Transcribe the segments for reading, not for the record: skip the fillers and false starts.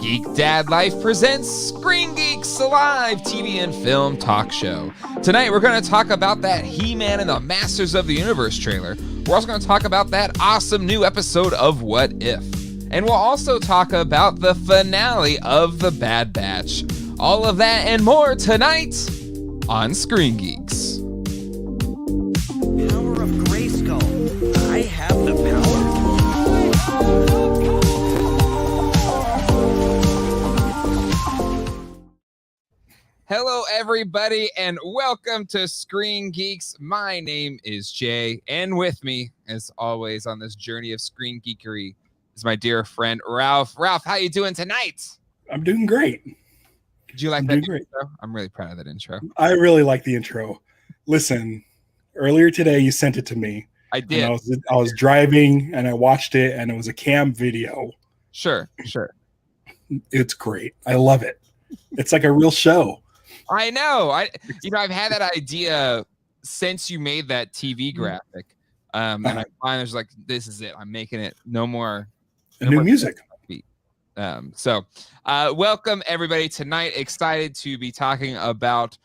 Geek Dad Life presents Screen Geeks, a live TV and film talk show. Tonight we're going to talk about that He-Man and the Masters of the Universe trailer. We're also going to talk about that awesome new episode of What If. And we'll also talk about the finale of The Bad Batch. All of that and more tonight on Screen Geeks. Power of Grayskull. I have the power. Hello, everybody, and welcome to Screen Geeks. My name is Jay, and with me, as always, on this journey of screen geekery is my dear friend Ralph. Ralph, how you doing tonight? I'm doing great. Did you like that intro? I'm really proud of that intro. I really like the intro. Listen, earlier today you sent it to me. I did. I was driving and I watched it, and it was a cam video. Sure. It's great. I love it. It's like a real show. I know. I've had that idea since you made that TV graphic. And I finally was like, this is it. I'm making it. No more music. Welcome everybody tonight. Excited to be talking about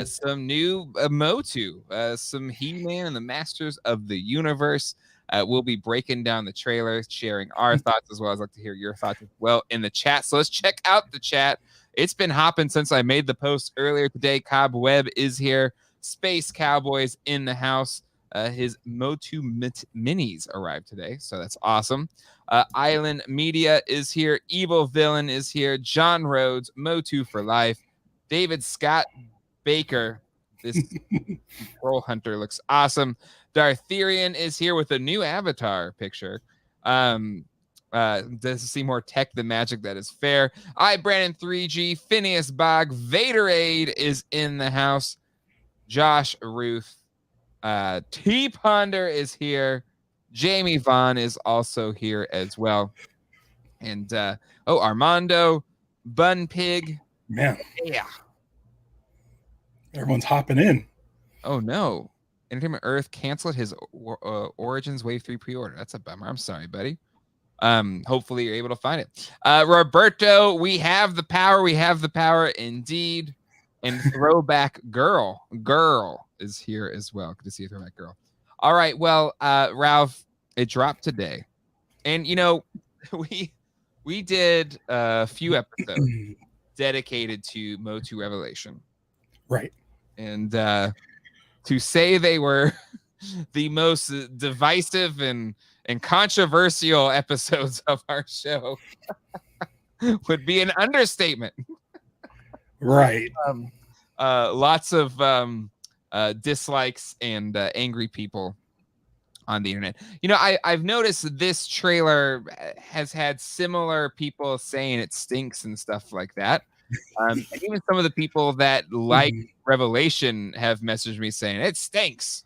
some new Motu, some He-Man and the Masters of the Universe. We'll be breaking down the trailer, sharing our thoughts, as well as like to hear your thoughts as well in the chat. So let's check out the chat. It's been hopping since I made the post earlier today. Cobweb is here. Space Cowboys in the house. His Motu minis arrived today, so that's awesome. Island Media is here. Evil Villain is here. John Rhodes, Motu for life. David Scott Baker. This Troll Hunter looks awesome. Dartherian is here with a new avatar picture. Does see more tech than magic. That is fair. Brandon 3G, Phineas Bog, Vaderade is in the house. Josh Ruth, T Ponder is here. Jamie Vaughn is also here as well. And Armando, Bun Pig. Man. Yeah. Everyone's hopping in. Oh no. Entertainment Earth canceled his Origins Wave 3 pre-order. That's a bummer. I'm sorry, buddy. Hopefully you're able to find it. Roberto, we have the power indeed. And Throwback Girl is here as well. Good to see you, Throwback Girl. All right, well, Ralph, it dropped today, and we did a few episodes dedicated to Motu Revelation, right? And to say they were the most divisive and controversial episodes of our show would be an understatement. Right. Lots of dislikes and angry people on the internet. I've noticed this trailer has had similar people saying it stinks and stuff like that. And even some of the people that like Revelation have messaged me saying it stinks.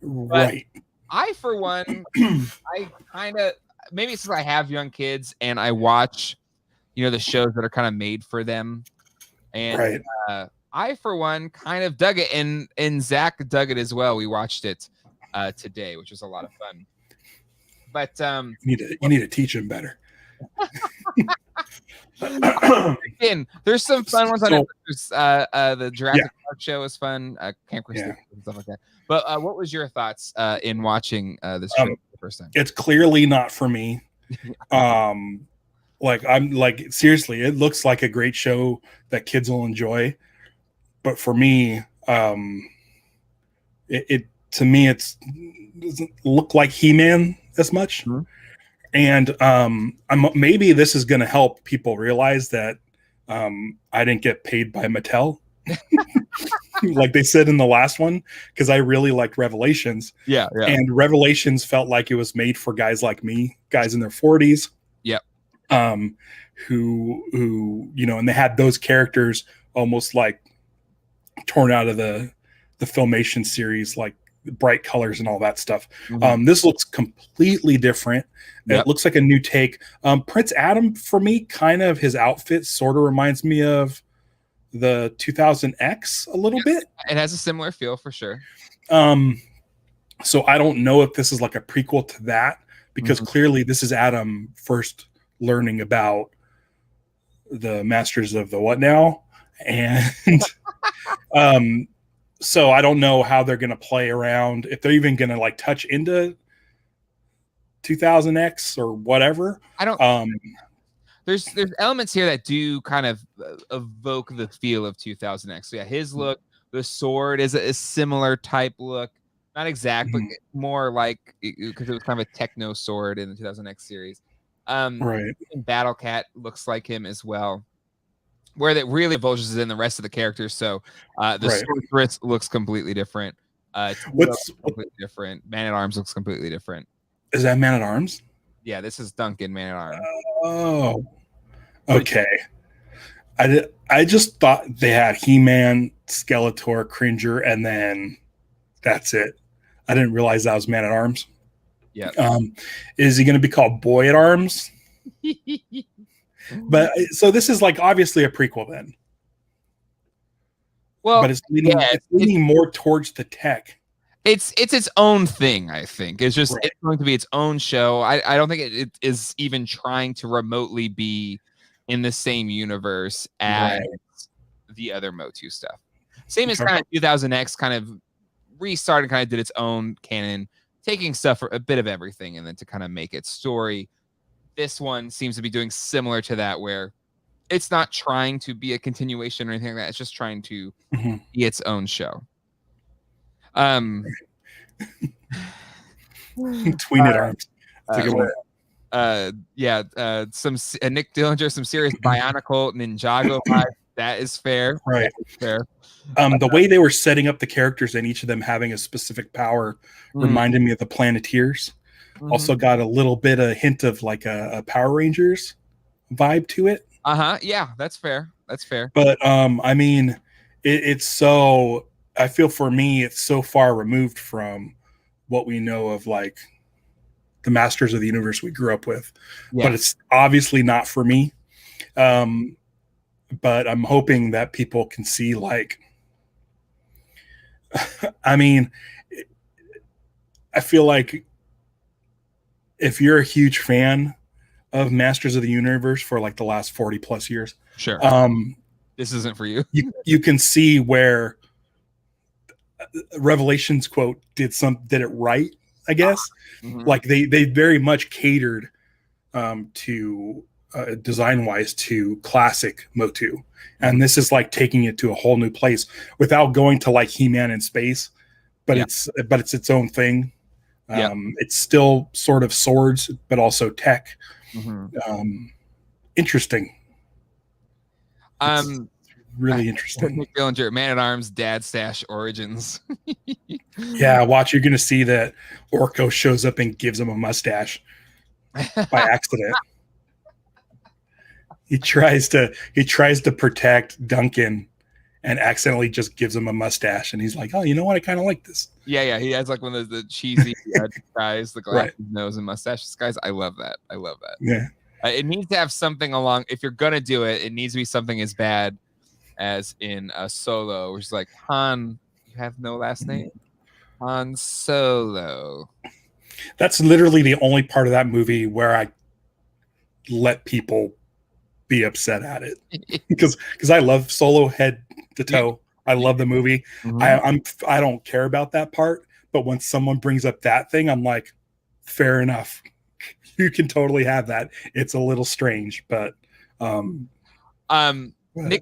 Right. But I, for one, I kind of, maybe it's because I have young kids and I watch, the shows that are kind of made for them. And right. I, for one, kind of dug it, and Zach dug it as well. We watched it today, which was a lot of fun. But you need to teach him better. Again, there's some fun ones on it. The Jurassic Park show is fun. Camp Crystal and stuff like that. But what was your thoughts in watching this show for the first time? It's clearly not for me. Seriously, it looks like a great show that kids will enjoy. But for me, it doesn't look like He-Man as much. Mm-hmm. And maybe this is going to help people realize that I didn't get paid by Mattel, like they said in the last one, because I really liked Revelations. Yeah. And Revelations felt like it was made for guys like me, guys in their 40s. Yep. Who and they had those characters almost like torn out of the Filmation series, like bright colors and all that stuff. Mm-hmm. This looks completely different. Yep. It looks like a new take. Prince Adam, for me, kind of his outfit sort of reminds me of the 2000X a little bit. It has a similar feel for sure. So I don't know if this is like a prequel to that, because clearly this is Adam first learning about the Masters of the What Now, and so I don't know how they're going to play around, if they're even going to like touch into 2000X or whatever. I don't. There's elements here that do kind of evoke the feel of 2000X. So yeah, his look, the sword is a similar type look, not exact, but more like, because it was kind of a techno sword in the 2000X series. Right. Battle Cat looks like him as well. Where that really divulges in the rest of the characters. So the sorceress looks completely different. What's completely different. Man at Arms looks completely different. Is that Man at Arms? Yeah, this is Duncan, Man at Arms. Oh, okay. I just thought they had He-Man, Skeletor, Cringer, and then that's it. I didn't realize that was Man at Arms. Yeah. Is he going to be called Boy at Arms? But so this is like obviously a prequel then. Well, but it's leaning more towards the tech. It's its own thing, I think. It's just it's going to be its own show. I don't think it is even trying to remotely be in the same universe as the other Motu stuff. Same as kind of 2000X kind of restarted, kind of did its own canon, taking stuff for a bit of everything and then to kind of make its story. This one seems to be doing similar to that, where it's not trying to be a continuation or anything like that. It's just trying to be its own show. Tween at Arms. That's a good one. Some Nick Dillinger, some serious Bionicle Ninjago vibes. That is fair. Right. Fair. The way they were setting up the characters and each of them having a specific power reminded me of the Planeteers. Also got a little bit of hint of like a Power Rangers vibe to it. Yeah, that's fair. That's fair. But I mean, it's so, I feel for me, it's so far removed from what we know of like the Masters of the Universe we grew up with. But it's obviously not for me. But I'm hoping that people can see like, I mean, I feel like if you're a huge fan of Masters of the Universe for like the last 40 plus years, sure, this isn't for you. you can see where Revelations quote did it right, I guess. Like they very much catered to design wise to classic Motu, and this is like taking it to a whole new place without going to like He-Man in space, but it's its own thing. It's still sort of swords, but also tech. Interesting. Really interesting. Nick Dillinger, Man at Arms, Dad Stash Origins. Yeah, watch. You're gonna see that Orko shows up and gives him a mustache by accident. He tries to protect Duncan and accidentally just gives him a mustache, and he's like, "Oh, you know what? I kind of like this." Yeah, he has like one of the cheesy guys, the glasses, nose, and mustache guys. I love that. Yeah, it needs to have something along. If you're gonna do it, it needs to be something as bad as in a Solo, which is like Han. You have no last name, Han Solo. That's literally the only part of that movie where I let people be upset at it because I love Solo head to toe. I love the movie. I don't care about that part, but when someone brings up that thing, I'm like, fair enough. You can totally have that. It's a little strange, but Nick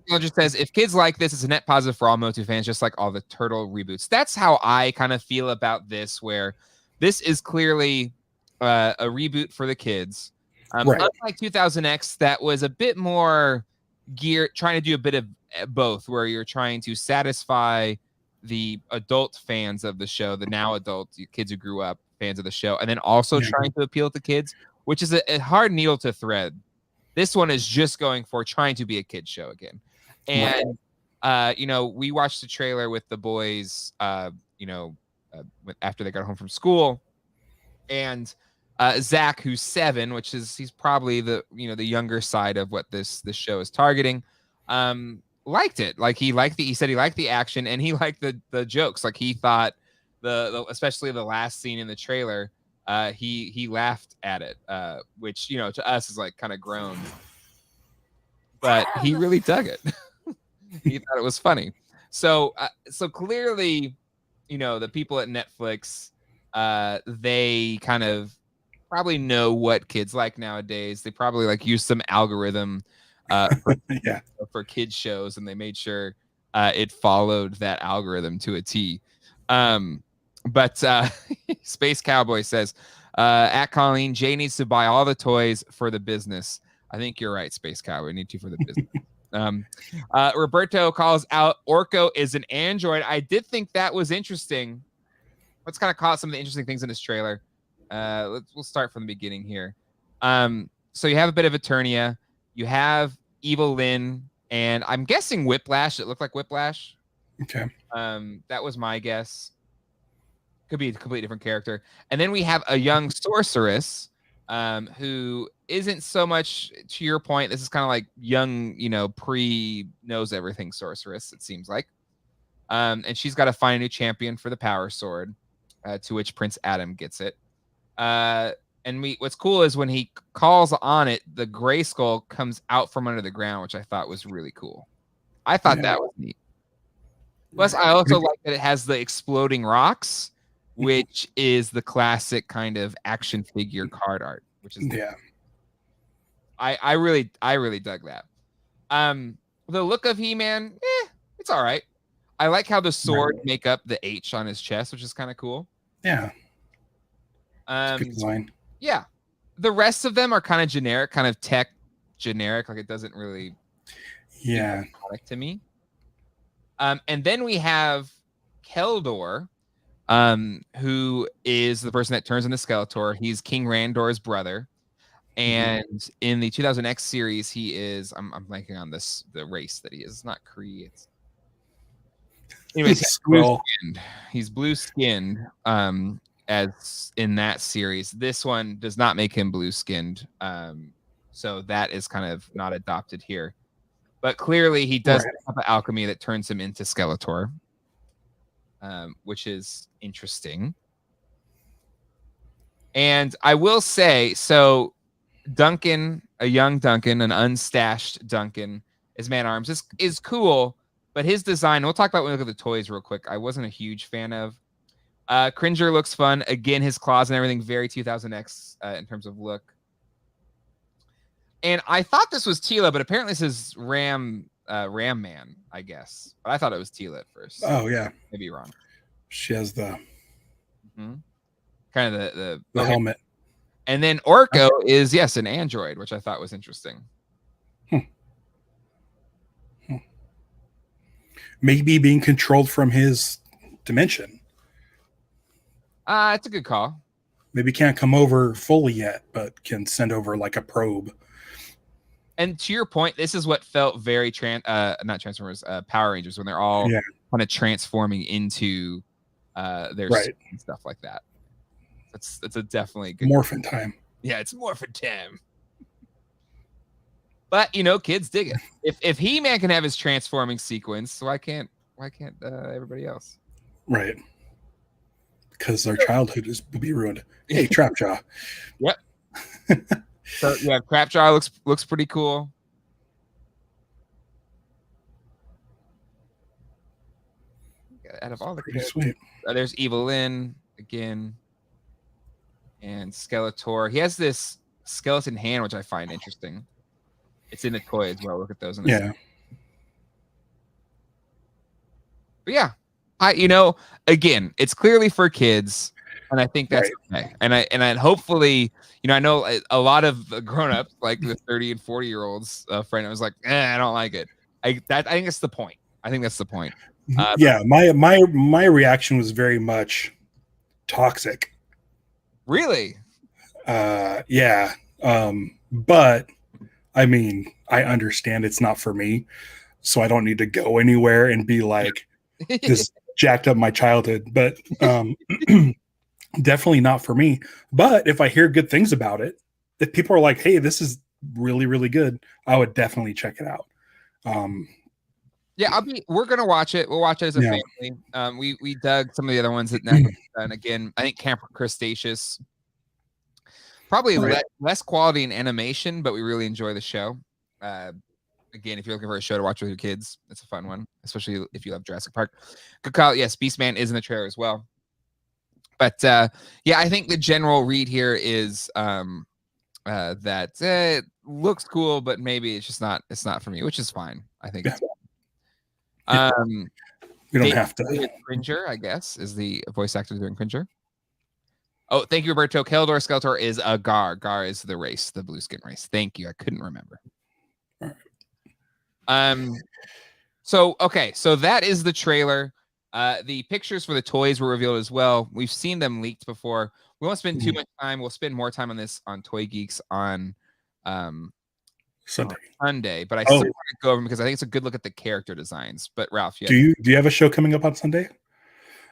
Dillinger says, if kids like this, it's a net positive for all Motu fans, just like all the Turtle reboots. That's how I kind of feel about this, where this is clearly a reboot for the kids. Unlike 2000X, that was a bit more geared, trying to do a bit of both, where you're trying to satisfy the adult fans of the show, the now adult kids who grew up fans of the show, and then also trying to appeal to kids, which is a hard needle to thread. This one is just going for trying to be a kid show again. And, we watched the trailer with the boys, after they got home from school, and Zach, who's 7, which is, he's probably the younger side of what this show is targeting, liked it. Like he said he liked the action and he liked the jokes. Like he thought especially the last scene in the trailer, he laughed at it, which to us is like kind of grown. but he really dug it. He thought it was funny. So clearly, the people at Netflix, they kind of probably know what kids like nowadays. They probably use some algorithm for kids shows, and they made sure it followed that algorithm to a T. But Space Cowboy says, at Colleen, Jay needs to buy all the toys for the business. I think you're right, Space Cowboy. Need to for the business. Roberto calls out Orko is an android. I did think that was interesting. Let's kind of call out some of the interesting things in this trailer. We'll start from the beginning here. So you have a bit of Eternia. You have Evil Lynn, and I'm guessing Whiplash. It looked like Whiplash. Okay. That was my guess. Could be a completely different character. And then we have a young sorceress, who isn't so much, to your point, this is kind of like young, pre-knows everything sorceress, it seems like. And she's got to find a new champion for the power sword, to which Prince Adam gets it. And what's cool is when he calls on it, the gray skull comes out from under the ground, which I thought was really cool. I thought that was neat. Plus, I also like that it has the exploding rocks, which is the classic kind of action figure card art, which is I really dug that. The look of He-Man, it's all right. I like how the sword make up the H on his chest, which is kind of cool. Yeah. Good design. Yeah. The rest of them are kind of generic, kind of tech generic. Like it doesn't really like to me. And then we have Keldor, who is the person that turns into Skeletor. He's King Randor's brother. And in the 2000X series, he is, I'm blanking on the race that he is. It's not Kree. It's anyways, he's blue skinned. As in that series, this one does not make him blue skinned. So that is kind of not adopted here. But clearly he does have an alchemy that turns him into Skeletor, which is interesting. And I will say, so Duncan, a young Duncan, an unstashed Duncan, as Man-at-Arms is cool, but his design, we'll talk about when we look at the toys real quick, I wasn't a huge fan of. Cringer looks fun. Again, his claws and everything, very 2000X in terms of look. And I thought this was Tila, but apparently this is Ram Man, I guess. But I thought it was Tila at first. Oh, yeah. Maybe wrong. She has the kind of the helmet. And then Orko is, yes, an android, which I thought was interesting. Maybe being controlled from his dimension. It's a good call. Maybe can't come over fully yet, but can send over like a probe. And to your point, this is what felt very not Transformers, Power Rangers, when they're all kind of transforming into their suit and stuff like that. That's a definitely good morphin' time. Yeah, it's morphin' time. But kids dig it. If He-Man can have his transforming sequence, why can't everybody else? Right. Because their childhood will be ruined. Hey, Trapjaw. Yep. So yeah, Trapjaw looks pretty cool. Out of all the pretty sweet. There's Evil Lynn again, and Skeletor. He has this skeleton hand, which I find interesting. It's in the toy as well. Look at those. But yeah, again, it's clearly for kids, and I think that's okay. And hopefully, I know a lot of grown-ups, like the 30 and 40-year-olds, friend, I was like, I don't like it. I think that's the point. I think that's the point. My reaction was very much toxic. Really? Yeah. But I mean, I understand it's not for me, so I don't need to go anywhere and be like this jacked up my childhood. But definitely not for me. But if I hear good things about it, if people are like, hey, this is really, really good, I would definitely check it out. Yeah, we're gonna watch it. We'll watch it as a family. We dug some of the other ones that Netflix done. Again, I think Camp Cretaceous probably less quality in animation, but we really enjoy the show. Again, if you're looking for a show to watch with your kids, it's a fun one, especially if you love Jurassic Park. Good call. Yes, Beastman is in the trailer as well. But yeah, I think the general read here is that it looks cool, but maybe it's just not. It's not for me, which is fine. I think. Yeah. We don't Dave have to. Cringer, I guess, is the voice actor doing Cringer. Oh, thank you, Roberto. Keldor Skeletor is a Gar. Gar is the race, the blue skin race. Thank you. I couldn't remember. So okay, so that is the trailer. The pictures for the toys were revealed as well. We've seen them leaked before. We won't spend too much time. We'll spend more time on this on Toy Geeks on Sunday. But I still want to go over them because I think it's a good look at the character designs. But Ralph, do you have a show coming up on Sunday?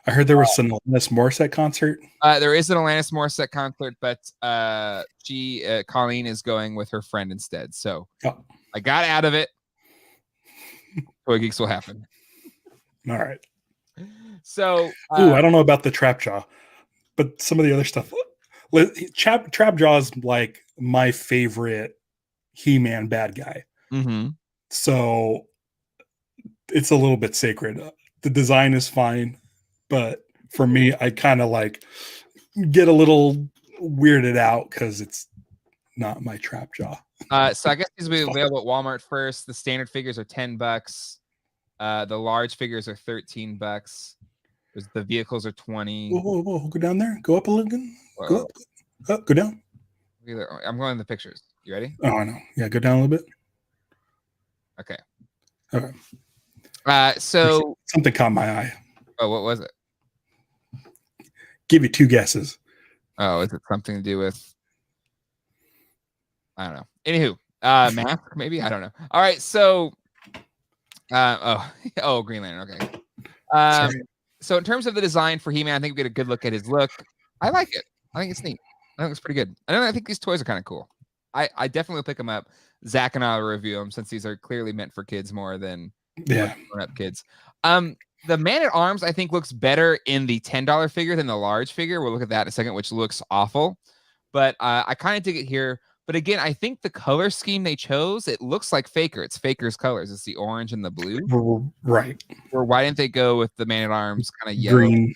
I heard there was an Alanis Morissette concert. There is an Alanis Morissette concert, but Colleen is going with her friend instead. So I got out of it. Toy Geeks will happen. All right. So I don't know about the Trap Jaw, but some of the other stuff. Trap Jaw is like my favorite He-Man bad guy. Mm-hmm. So it's a little bit sacred. The design is fine, but for me, I kind of like get a little weirded out because it's not my Trap Jaw. So I guess these will be available at Walmart first. The standard figures are $10. The large figures are $13. The vehicles are $20. Whoa! Go down there. Go up a little. Go up. Go down. I'm going to the pictures. You ready? Oh, I know. Yeah, go down a little bit. Okay. Okay. So something caught my eye. Oh, what was it? Give you two guesses. Oh, is it something to do with? I don't know. Anywho, math maybe. I don't know. All right, so, Green Lantern. Okay. So in terms of the design for He-Man, I think we get a good look at his look. I like it. I think it's neat. I think it's pretty good. I think these toys are kind of cool. I definitely will pick them up. Zach and I will review them since these are clearly meant for kids more than grown-up kids. The Man-at-Arms, I think, looks better in the $10 figure than the large figure. We'll look at that in a second, which looks awful. But I kind of dig it here. But again, I think the color scheme they chose, it looks like Faker. It's Faker's colors. It's the orange and the blue. Right. Or why didn't they go with the Man-at-Arms kind of yellow? Green.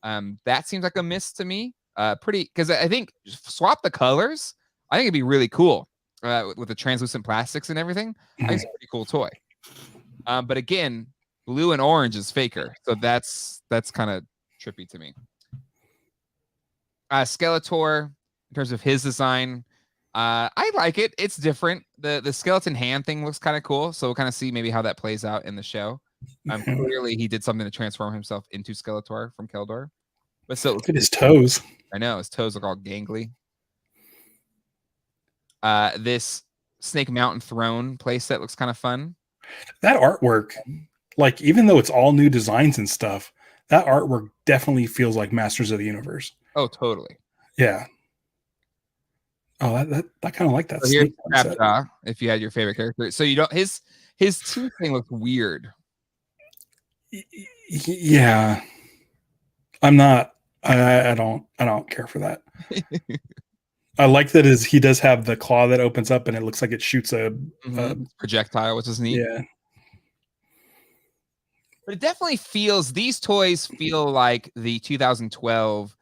That seems like a miss to me. Because I think swap the colors. I think it'd be really cool with the translucent plastics and everything. I think it's a pretty cool toy. But again, blue and orange is Faker, so that's kind of trippy to me. Skeletor, in terms of his design, I like it. It's different. The skeleton hand thing looks kind of cool, so we'll kind of see maybe how that plays out in the show. Clearly, he did something to transform himself into Skeletor from Keldor. But still, look at his toes. I know his toes look all gangly. This Snake Mountain throne playset looks kind of fun. That artwork, like, even though it's all new designs and stuff, that artwork definitely feels like Masters of the Universe. Oh, totally. Yeah. Oh, I kind of like that. So here's Trapjaw, if you had your favorite character. So you don't his tooth thing looks weird. Yeah. I'm not. I don't care for that. I like that he does have the claw that opens up and it looks like it shoots a projectile, which is neat. Yeah. But it definitely feels, these toys feel like the 2012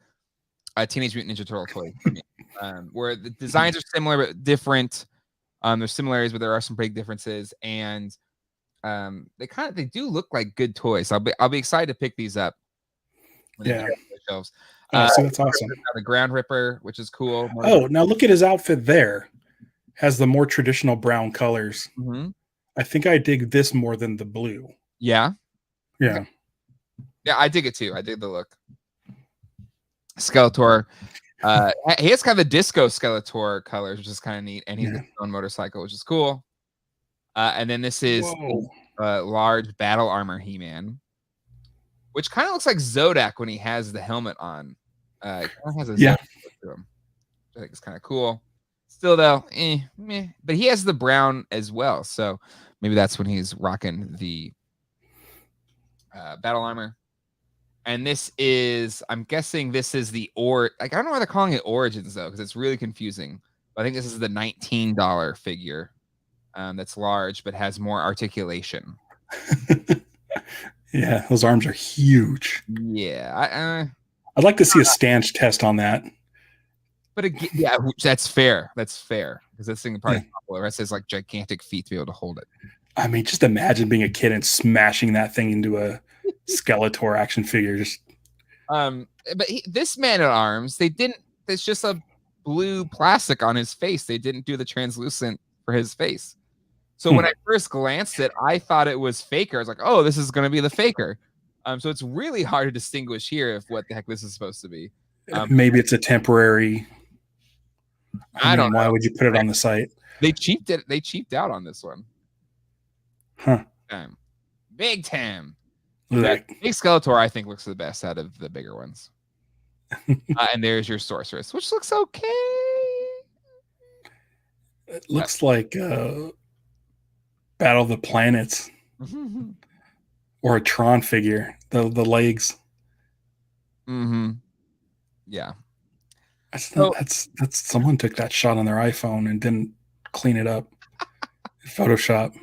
Teenage Mutant Ninja Turtle toy for me, where the designs are similar but different. There's similarities, but there are some big differences, and they do look like good toys. I'll be excited to pick these up. Yeah. Shelves. So that's awesome. The Ground Ripper, which is cool. Now look at his outfit there. Has the more traditional brown colors. Mm-hmm. I think I dig this more than the blue. Yeah. Yeah. Yeah, I dig it too. I dig the look. Skeletor. He has kind of the disco Skeletor colors, which is kind of neat. And he's got his own motorcycle, which is cool. And then this is large battle armor He-Man, which kind of looks like Zodak when he has the helmet on. It kind of has a Zodak look to him, which I think is kind of cool. Still though, meh. But he has the brown as well, so maybe that's when he's rocking the battle armor. And this is, I'm guessing this is the I don't know why they're calling it Origins though, because it's really confusing. But I think this is the $19 figure. that's large but has more articulation. Yeah, those arms are huge. Yeah, I'd like to see a stanch test on that. but again, yeah, that's fair. That's fair because this thing probably Yeah. the rest is like gigantic feet to be able to hold it. I mean, just imagine being a kid and smashing that thing into a Skeletor action figure. Just But this Man at Arms, they didn't. It's just a blue plastic on his face. They didn't do the translucent for his face. So when I first glanced at it, I thought it was Faker. I was like, oh, this is going to be the Faker. So it's really hard to distinguish here of what the heck this is supposed to be. maybe it's a temporary. I don't why know. would you put it on the site? They cheaped it. They cheaped out on this one. Huh. Big time. Like, Big Skeletor, I think, looks the best out of the bigger ones. And there's your Sorceress, which looks okay. it looks like Battle of the Planets or a Tron figure. The legs. Mm-hmm. Yeah. That's someone took that shot on their iPhone and didn't clean it up. Photoshop.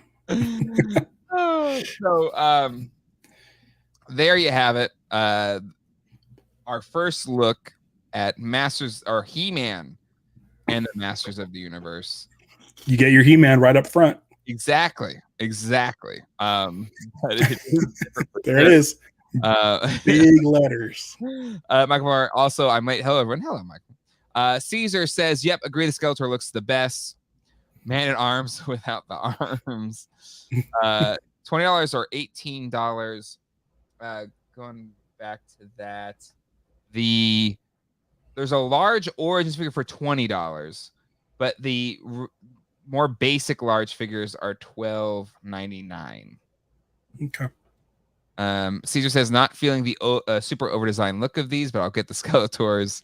So there you have it. Our first look at Masters or He-Man and the Masters of the Universe. You get your He-Man right up front. Exactly. There it is. Big letters. Michael Moore, also, I might hello everyone. Hello, Michael. Caesar says, yep, agree the Skeletor looks the best. Man at Arms without the arms. $20 or $18. Going back to that. There's a large Origins figure for $20, but the more basic large figures are $12.99. Okay. Caesar says not feeling the super over-designed look of these, but I'll get the Skeletors.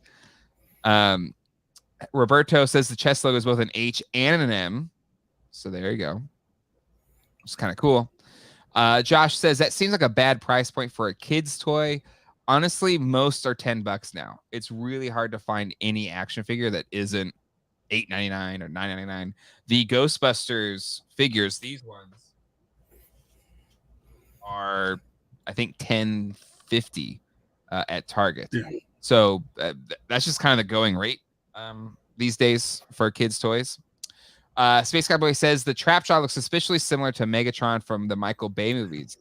Roberto says the chest logo is both an H and an M. So there you go. It's kind of cool. Josh says that seems like a bad price point for a kid's toy. Honestly, most are $10 now. It's really hard to find any action figure that isn't $8.99 or $9.99. The Ghostbusters figures, these ones, are I think $10.50 at Target. Yeah. So that's just kind of the going rate these days for kids' toys. Space Cowboy says the Trapjaw looks suspiciously similar to Megatron from the Michael Bay movies.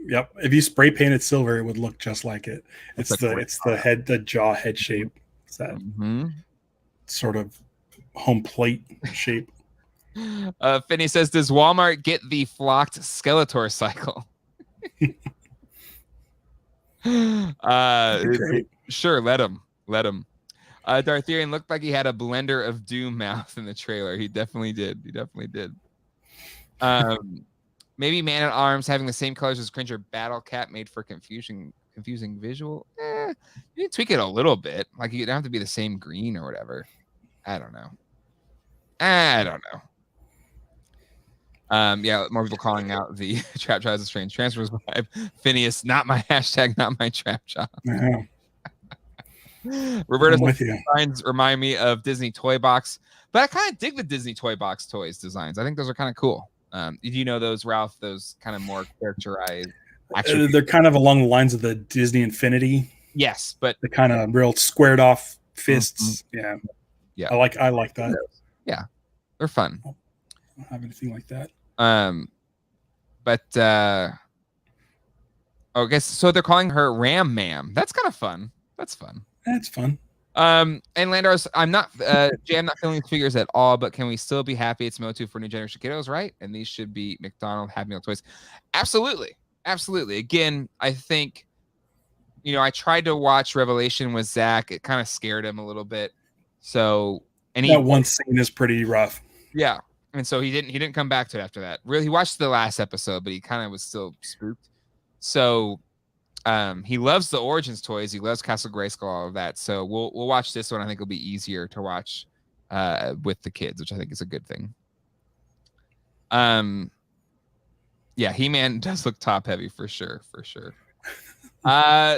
Yep. If you spray painted silver, it would look just like it. It's the jaw head shape. It's that sort of home plate shape. Finney says, does Walmart get the flocked Skeletor cycle? Sure, let him. Darthurian looked like he had a blender of doom mouth in the trailer. He definitely did. Maybe Man at Arms having the same colors as Cringer Battle Cat made for confusing visual. You can tweak it a little bit. Like you don't have to be the same green or whatever. I don't know. Yeah, more people calling out the Trap Jaw as a strange transfers vibe. Phineas, not my hashtag, not my Trap Jaw. Roberta's designs remind me of Disney Toy Box, but I kind of dig the Disney Toy Box toys designs. I think those are kind of cool. Do you know those, Ralph? Those kind of more characterized. They're kind of along the lines of the Disney Infinity. Yes, but the kind of real squared off fists. Yeah. I like that. Yeah, they're fun. I don't have anything like that. I guess so. They're calling her Ram Ma'am. That's kind of fun. That's fun. That's fun. And Landros, I'm not feeling these figures at all, but can we still be happy it's Motu for new generation kiddos, right? And these should be McDonald Happy Meal toys. Absolutely. Again, I think, I tried to watch Revelation with Zach. It kind of scared him a little bit. So, and that one scene is pretty rough. Yeah. And so he didn't come back to it after that. Really, he watched the last episode, but he kind of was still spooked. So, he loves the Origins toys. He loves Castle Grayskull, all of that. So we'll watch this one. I think it'll be easier to watch with the kids, which I think is a good thing. Yeah, He-Man does look top heavy for sure.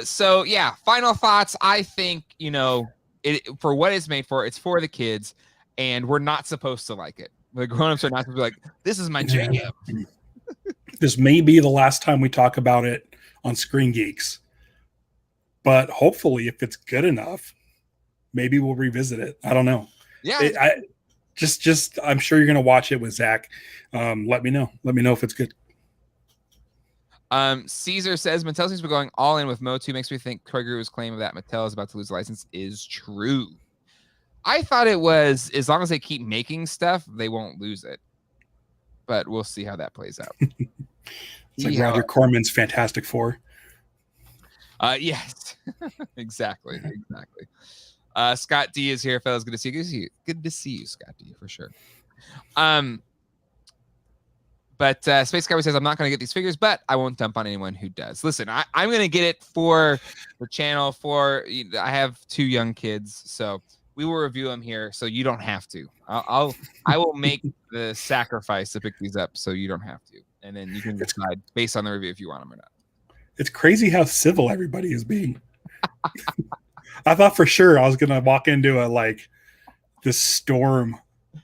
So yeah, final thoughts. I think, it for what it's made for, it's for the kids, and we're not supposed to like it. The grown-ups are not supposed to be like, this is my jam. This may be the last time we talk about it on Screen Geeks, but hopefully, if it's good enough, maybe we'll revisit it. I don't know. Yeah. I'm sure you're gonna watch it with Zach. Let me know. Let me know if it's good. Caesar says Mattel seems to be going all in with Motu. Makes me think Troy Guru's claim that Mattel is about to lose the license is true. I thought it was, as long as they keep making stuff, they won't lose it. But we'll see how that plays out. It's like Roger Corman's Fantastic Four. Yes, exactly. Scott D is here, fellas. Good to see you. Good to see you, Scott D, for sure. But Space Cowboy says, I'm not going to get these figures, but I won't dump on anyone who does. Listen, I'm going to get it for the channel. I have 2 young kids, so we will review them here, so you don't have to. I will make the sacrifice to pick these up, so you don't have to, and then you can decide based on the review if you want them or not. It's crazy how civil everybody is being. I thought for sure I was going to walk into this storm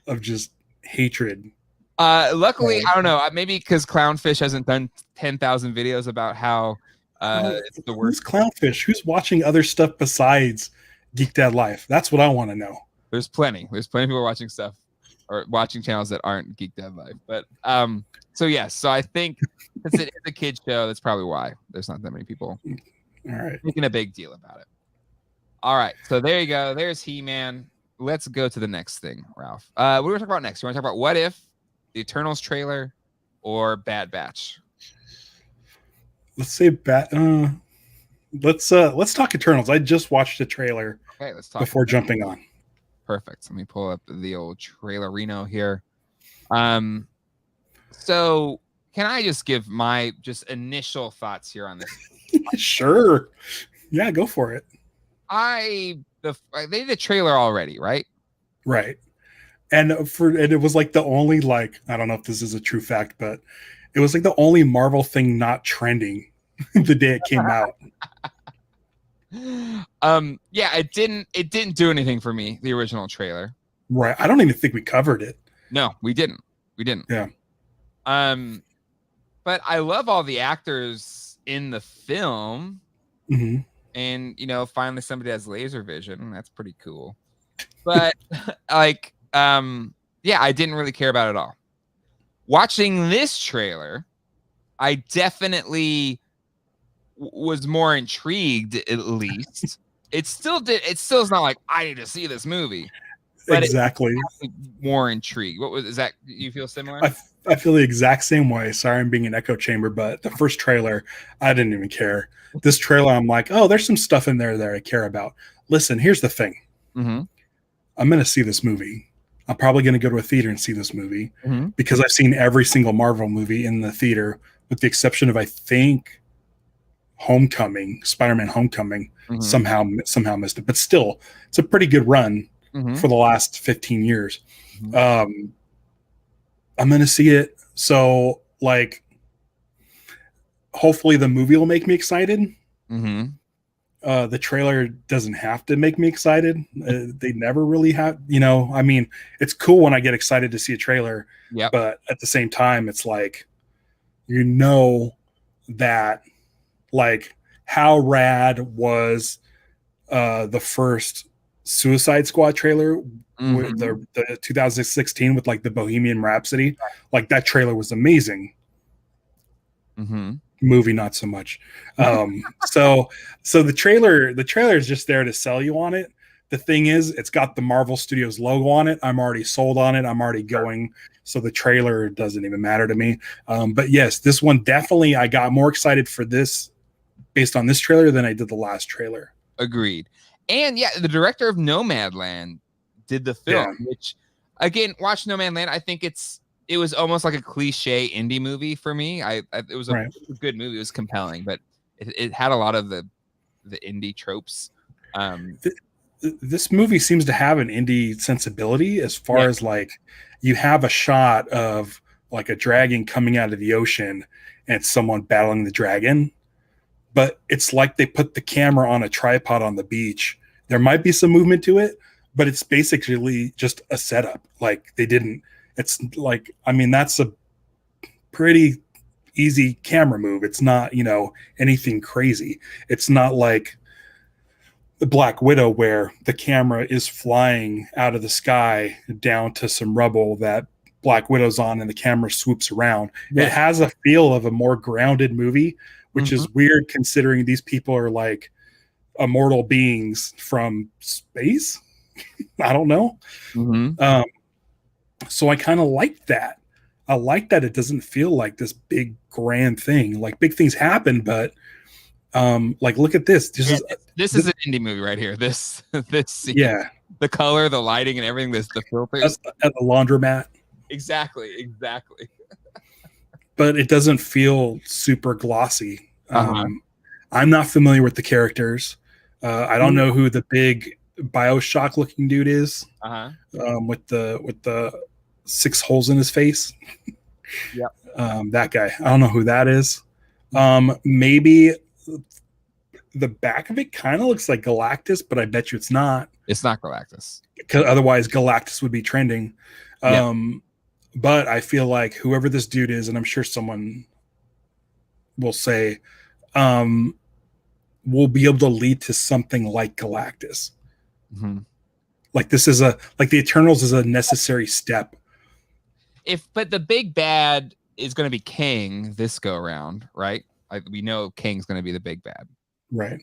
of just hatred. Luckily, I don't know. Maybe because Clownfish hasn't done 10,000 videos about how it's the worst. Who's Clownfish? Who's watching other stuff besides Geek Dad Life? That's what I want to know. There's plenty of people watching stuff or watching channels that aren't Geek Dad Life. But so yes, so I think since it is a kid's show, that's probably why there's not that many people making a big deal about it. All right, so there you go. There's He-Man. Let's go to the next thing, Ralph. What are we going to talk about next? You want to talk about What If, the Eternals trailer, or Bad Batch? Let's say let's talk Eternals. I just watched the trailer. Okay, let's talk before jumping on. Perfect. Let me pull up the old trailerino here. So can I just give my initial thoughts here on this? Sure. Yeah, go for it. They did the trailer already, right? Right. And it was like the only, I don't know if this is a true fact, but it was like the only Marvel thing not trending the day it came out. Yeah, it didn't do anything for me, the original trailer. Right. I don't even think we covered it. No, we didn't. Yeah. But I love all the actors in the film. Mm-hmm. And finally somebody has laser vision. That's pretty cool. But yeah, I didn't really care about it at all. Watching this trailer, I definitely was more intrigued, at least. It still is not like I need to see this movie. But exactly. More intrigued. Is that? You feel similar? I feel the exact same way. Sorry, I'm being an echo chamber, but the first trailer, I didn't even care. This trailer, I'm like, oh, there's some stuff in there that I care about. Listen, here's the thing. Mm-hmm. I'm going to see this movie. I'm probably going to go to a theater and see this movie mm-hmm. because I've seen every single Marvel movie in the theater, with the exception of, I think, Spider-Man Homecoming. Mm-hmm. somehow missed it. But still, it's a pretty good run mm-hmm. for the last 15 years. Mm-hmm. I'm going to see it. So, hopefully the movie will make me excited. Mm-hmm. The trailer doesn't have to make me excited. They never really have, I mean, it's cool when I get excited to see a trailer, but at the same time, it's like, that, how rad was the first Suicide Squad trailer, mm-hmm. with the 2016 with the Bohemian Rhapsody. That trailer was amazing. Mm-hmm. Movie not so much. So the trailer is just there to sell you on it. The thing is, it's got the Marvel Studios logo on it. I'm already sold on it. I'm already going. So the trailer doesn't even matter to me. But yes, this one definitely, I got more excited for this based on this trailer than I did the last trailer. Agreed. And yeah, the director of Nomadland did the film, which again, watch Nomadland. I think it was almost like a cliche indie movie for me. It was a good movie. It was compelling, but it had a lot of the indie tropes. This movie seems to have an indie sensibility as far as you have a shot of a dragon coming out of the ocean and someone battling the dragon, but it's like they put the camera on a tripod on the beach. There might be some movement to it, but it's basically just a setup. They didn't It's like, I mean, that's a pretty easy camera move. It's not, anything crazy. It's not like the Black Widow where the camera is flying out of the sky down to some rubble that Black Widow's on and the camera swoops around. Yeah. It has a feel of a more grounded movie, which is weird considering these people are like immortal beings from space. I don't know. So I kind of like that. I like that it doesn't feel like this big grand thing. Like big things happen, but like look at this. This is an indie movie right here. This scene. Yeah. The color, the lighting, and everything. The filters at the laundromat. Exactly. But it doesn't feel super glossy. I'm not familiar with the characters. I don't know who the big BioShock looking dude is. With the 6 holes in his face. Yeah. That guy. I don't know who that is. Maybe the back of it kind of looks like Galactus, but I bet you it's not. It's not Galactus. Because otherwise Galactus would be trending. But I feel like whoever this dude is, and I'm sure someone will say, will be able to lead to something like Galactus. Like this is like the Eternals is a necessary step. But the big bad is going to be Kang this go around, right? We know Kang's going to be the big bad. Right.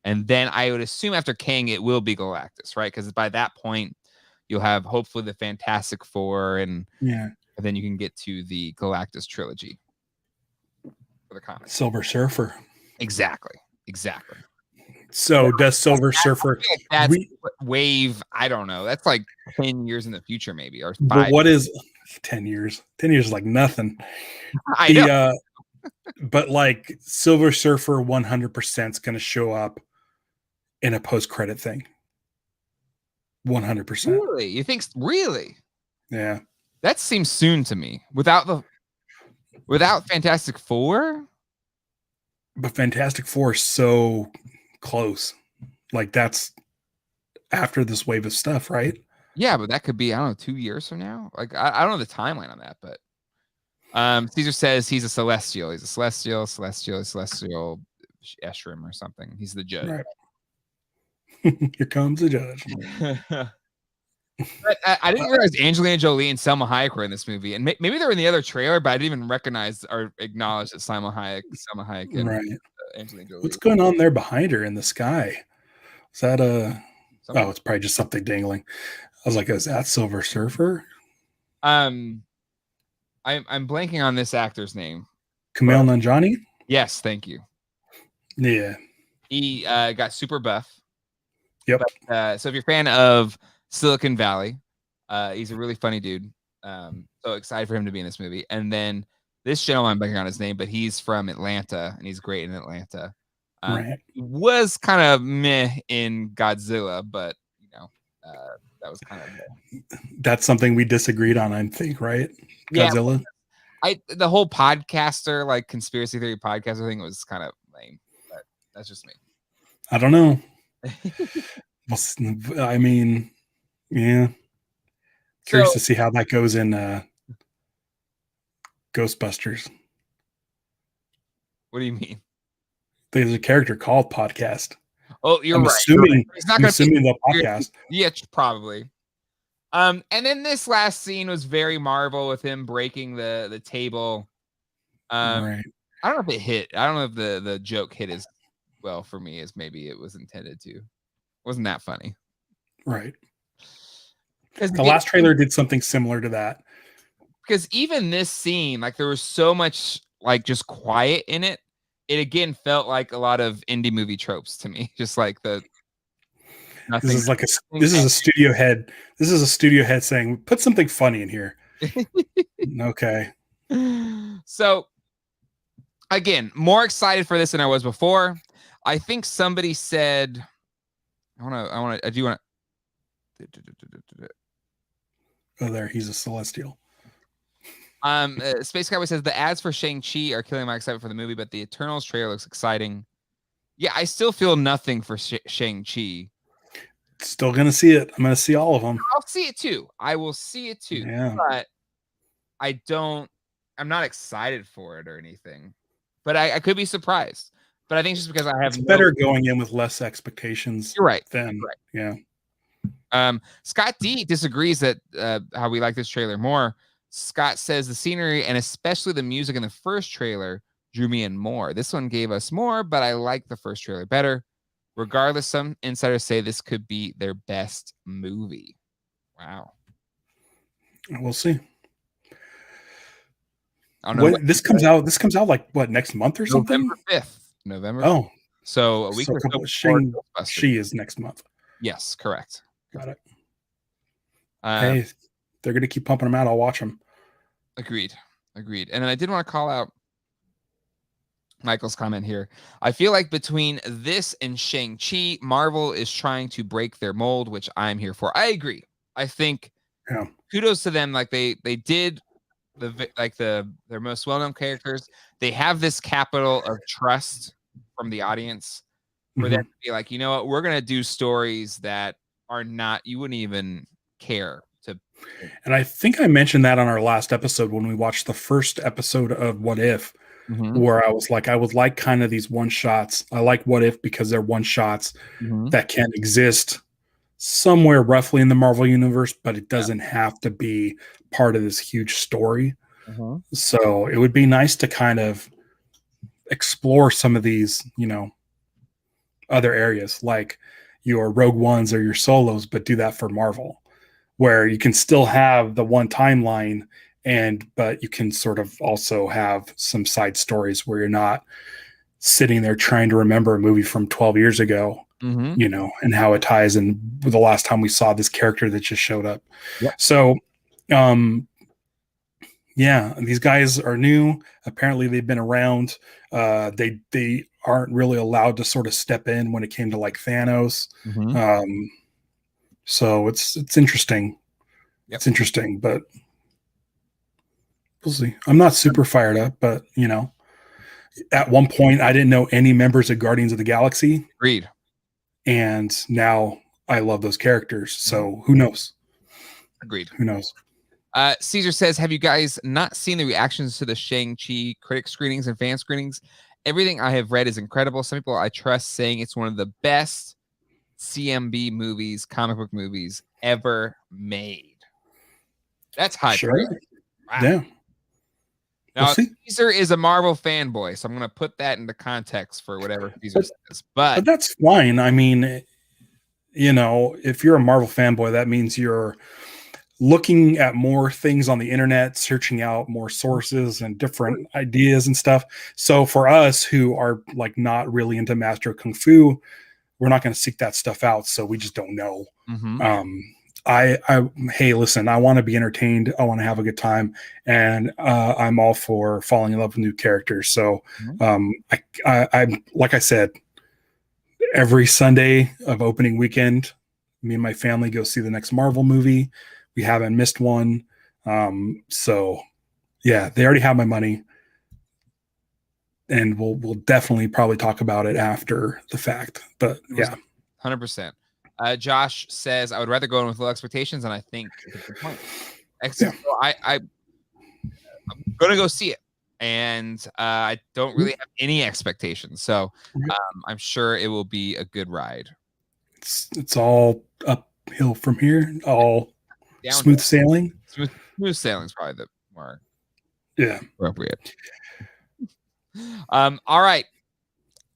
And then I would assume after Kang, it will be Galactus, right? Because by that point, you'll have hopefully the Fantastic Four, and then you can get to the Galactus trilogy for the comics. Silver Surfer. Exactly. So does Silver Surfer? That's wave. I don't know. That's like 10 years in the future, maybe, or 5. But what is 10 years? 10 years is like nothing. I know. But like Silver Surfer 100% is going to show up in a post-credit thing. 100%. Really? You think? Really? Yeah. That seems soon to me. Without Fantastic Four? But Fantastic Four is so close. Like that's after this wave of stuff, right? Yeah, but that could be, I don't know, 2 years from now. Like I don't know the timeline on that, but Caesar says he's a celestial. He's a celestial Eshrim or something. He's the judge. Right. Here comes the judge. But I didn't realize Angelina Jolie and Selma Hayek were in this movie, and maybe they were in the other trailer, but I didn't even recognize or acknowledge that Selma Hayek, and Angelina Jolie. What's going on there behind her in the sky? Is that Oh, it's probably just something dangling. I was like, is that Silver Surfer? I'm blanking on this actor's name. Kumail Nanjiani? Yes, thank you. Yeah. He got super buff. Yep. But, so if you're a fan of Silicon Valley, he's a really funny dude. So excited for him to be in this movie. And then this gentleman, I'm blanking on his name, but he's from Atlanta, and he's great in Atlanta. Right. He was kind of meh in Godzilla, but that was kind of that's something we disagreed on, I think, right? Godzilla. Yeah, the whole podcaster, like conspiracy theory podcaster thing, was kind of lame, but that's just me. I don't know. I mean, yeah. Curious to see how that goes in Ghostbusters. What do you mean? There's a character called Podcast. Oh, I'm right. Assuming, He's not I'm assuming the podcast. Yeah, probably. And then this last scene was very Marvel with him breaking the table. Right. I don't know if it hit. I don't know if the joke hit as well for me as maybe it was intended to. It wasn't that funny. Right. The last trailer did something similar to that. Because even this scene, like there was so much like just quiet in it. It again felt like a lot of indie movie tropes to me. Just like this is a studio head. This is a studio head saying, "Put something funny in here." Okay. So again, more excited for this than I was before. I think somebody said, I do want to. Oh, there, he's a celestial. Space Cowboy says the ads for Shang-Chi are killing my excitement for the movie, but the Eternals trailer looks exciting. Yeah, I still feel nothing for Shang-Chi. Still gonna see it. I'm gonna see all of them. I'll see it too. I will see it too. Yeah. But I'm not excited for it or anything, but I could be surprised. But I think just because I have better going in with less expectations. You're right. Than yeah. Scott D disagrees that how we like this trailer more. Scott says the scenery and especially the music in the first trailer drew me in more. This one gave us more, but I like the first trailer better. Regardless, some insiders say this could be their best movie. Wow. We'll see. I don't know this comes out. This comes out like what, next month or something? November 5th. November. Oh, so a week or so before She is next month. Yes, correct. Got it. Hey, they're gonna keep pumping them out. I'll watch them. Agreed. And then I did want to call out Michael's comment here. I feel like between this and Shang-Chi, Marvel is trying to break their mold, which I'm here for. I agree. I think kudos to them. Like they did their most well-known characters. They have this capital of trust from the audience for them to be like, you know what, we're gonna do stories that are not, you wouldn't even care to. And I think I mentioned that on our last episode when we watched the first episode of What If, where I was like, I would like kind of these one shots. I like What If because they're one shots that can exist somewhere roughly in the Marvel universe, but it doesn't have to be part of this huge story. So it would be nice to kind of explore some of these, other areas like your Rogue Ones or your Solos, but do that for Marvel, where you can still have the one timeline but you can sort of also have some side stories where you're not sitting there trying to remember a movie from 12 years ago, and how it ties in with the last time we saw this character that just showed up. So, these guys are new. Apparently they've been around. They aren't really allowed to sort of step in when it came to like Thanos. So it's interesting. It's interesting, but we'll see. I'm not super fired up, but at one point I didn't know any members of Guardians of the Galaxy. Agreed. And now I love those characters. So who knows? Agreed. Who knows? Caesar says, have you guys not seen the reactions to the Shang-Chi critic screenings and fan screenings? Everything I have read is incredible. Some people I trust saying it's one of the best CMB movies, comic book movies ever made. That's high. Sure. Wow. Yeah. Now, Caesar is a Marvel fanboy, so I'm going to put that into context for whatever Caesar says. But that's fine. I mean, if you're a Marvel fanboy, that means you're looking at more things on the internet, searching out more sources and different ideas and stuff. So for us who are like not really into Master Kung Fu, we're not going to seek that stuff out. So we just don't know. Hey, listen, I want to be entertained. I want to have a good time. And I'm all for falling in love with new characters. So I'm like I said, every Sunday of opening weekend, me and my family go see the next Marvel movie. We haven't missed one. So yeah, they already have my money. And we'll definitely probably talk about it after the fact. But yeah. 100%. Josh says, I would rather go in with low expectations, and I think it's a good point. I'm going to go see it, and I don't really have any expectations. So I'm sure it will be a good ride. It's all uphill from here, all smooth sailing. Smooth sailing is probably the more appropriate. All right.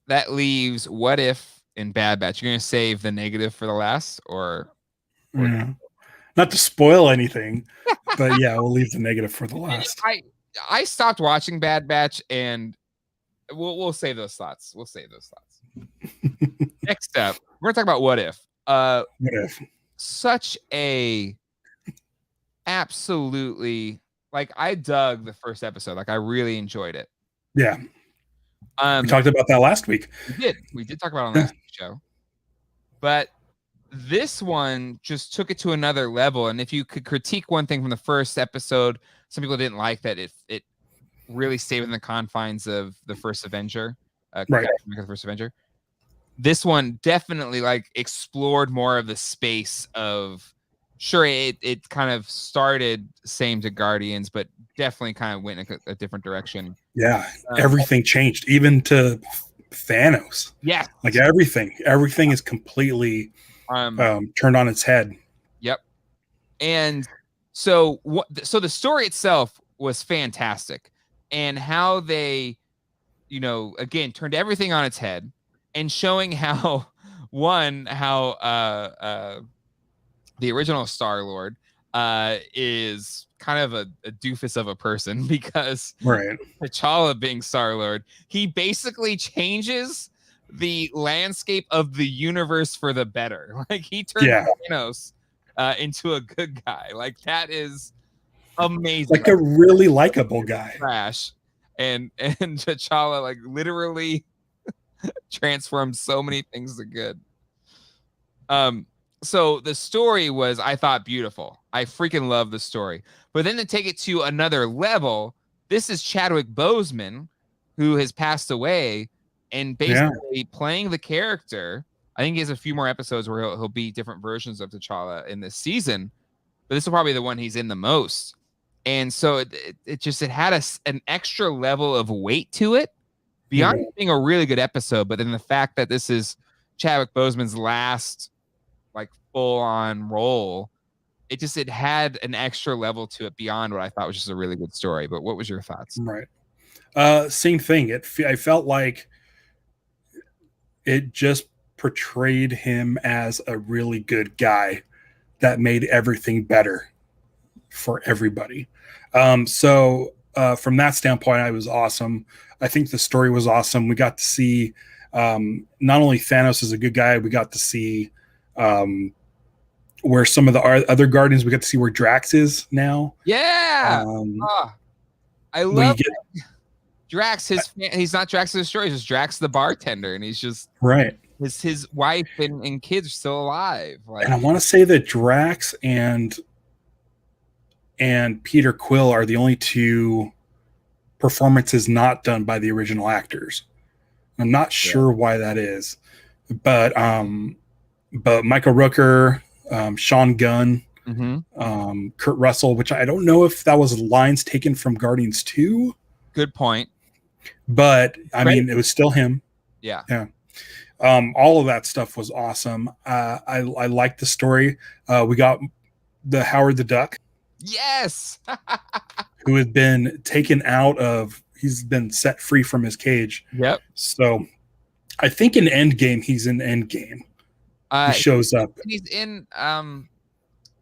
That leaves What If and Bad Batch. You're going to save the negative for the last, or not to spoil anything, but yeah, we'll leave the negative for the last. I stopped watching Bad Batch, and we'll save those thoughts. Next up, we're going to talk about What If. What If? Such a absolutely, like, I dug the first episode. Like, I really enjoyed it. Yeah. We talked about that last week. We did talk about it on the last show. But this one just took it to another level. And if you could critique one thing from the first episode, some people didn't like that it really stayed within the confines of the first Avenger. The first Avenger. This one definitely like explored more of the space of sure, it kind of started same to Guardians, but definitely kind of went in a different direction. Yeah, everything changed, even to Thanos. Yeah, Like everything is completely turned on its head. Yep. And so so the story itself was fantastic, and how they, again, turned everything on its head, and showing how how the original Star-Lord is kind of a doofus of a person, because Right. T'Challa being Star-Lord, he basically changes the landscape of the universe for the better. Like, he turned Thanos into a good guy. Like, that is amazing. Like a really likable guy. Trash. And T'Challa, like, literally transformed so many things to good. So the story was, I thought, beautiful. I freaking love the story. But then to take it to another level, this is Chadwick Boseman, who has passed away, and basically playing the character. I think he has a few more episodes where he'll be different versions of T'Challa in this season, but this will probably be the one he's in the most. And so it had an extra level of weight to it, beyond being a really good episode. But then the fact that this is Chadwick Boseman's last, like, full-on role, it had an extra level to it beyond what I thought was just a really good story. But what was your thoughts? Right. Same thing. I felt like it just portrayed him as a really good guy that made everything better for everybody. So from that standpoint, I was awesome. I think the story was awesome. We got to see not only Thanos is a good guy, we got to see where some of the other Guardians, we got to see where Drax is now. Yeah. I love Drax. He's not Drax the Destroyer. He's just Drax the bartender, and he's just right. His wife and kids are still alive. Like, and I want to say that Drax and Peter Quill are the only two performances not done by the original actors. I'm not sure why that is, but Michael Rooker, Sean Gunn, Kurt Russell, which I don't know if that was lines taken from Guardians 2. Good point. But I mean, it was still him. Yeah. Yeah. All of that stuff was awesome. I liked the story. We got the Howard the Duck. Yes. Who had been taken out of, he's been set free from his cage. Yep. So I think in Endgame, he's in Endgame. He shows up. He's in,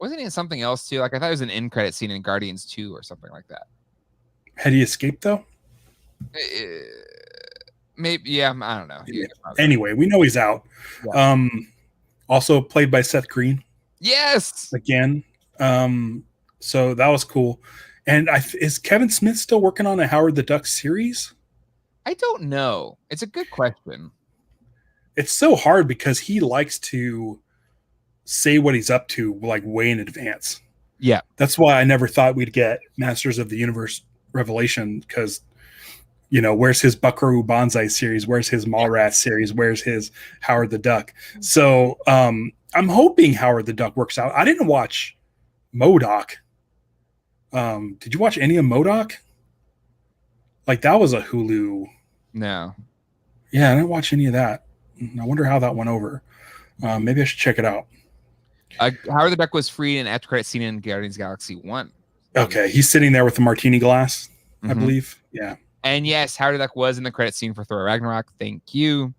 wasn't he in something else too? Like, I thought it was an end credit scene in Guardians 2 or something like that. Had he escaped though? Maybe, yeah, I don't know. Yeah. Anyway, we know he's out. Yeah. Also played by Seth Green. Yes. Again. So that was cool. And is Kevin Smith still working on a Howard the Duck series? I don't know. It's a good question. It's so hard because he likes to say what he's up to, like, way in advance. Yeah. That's why I never thought we'd get Masters of the Universe Revelation, because, you know, where's his Buckaroo Banzai series? Where's his Mallrats series? Where's his Howard the Duck? So I'm hoping Howard the Duck works out. I didn't watch MODOK. Did you watch any of MODOK? Like, that was a Hulu. No. Yeah, I didn't watch any of that. I wonder how that went over. Maybe I should check it out. Howard the Duck was free in after credit scene in Guardians of the Galaxy 1. Okay, he's sitting there with the martini glass, I believe. Yeah. And yes, Howard the Duck was in the credit scene for Thor Ragnarok. Thank you.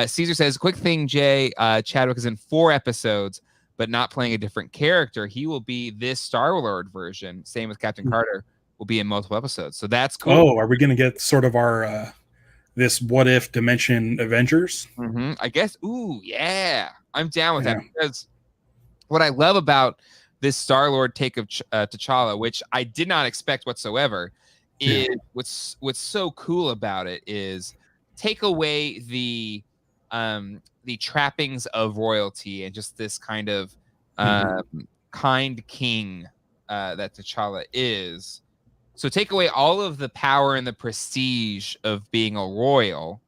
Caesar says, quick thing, Jay. Chadwick is in 4 episodes, but not playing a different character. He will be this Star-Lord version. Same with Captain Carter. Will be in multiple episodes. So that's cool. Oh, are we going to get sort of our this what if dimension Avengers? I guess. Ooh, yeah. I'm down with that, because what I love about this Star-Lord take of T'Challa, which I did not expect whatsoever, is what's so cool about it is take away the trappings of royalty and just this kind of kind king that T'Challa is. So take away all of the power and the prestige of being a royal.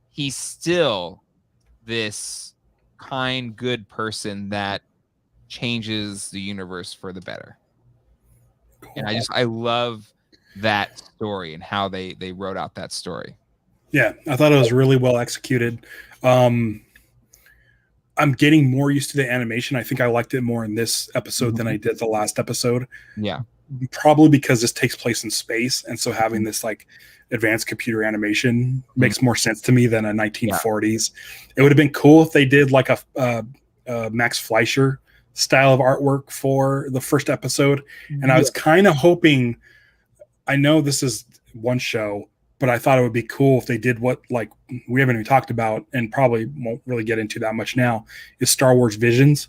He's still this kind, good person that changes the universe for the better. Cool. And I love that story and how they wrote out that story. Yeah, I thought it was really well executed. I'm getting more used to the animation. I think I liked it more in this episode than I did the last episode. Yeah. Probably because this takes place in space. And so having this like advanced computer animation makes more sense to me than a 1940s. Yeah. It would have been cool if they did like a Max Fleischer style of artwork for the first episode. And I was kind of hoping, I know this is one show, but I thought it would be cool if they did what like we haven't even talked about and probably won't really get into that much now is Star Wars Visions,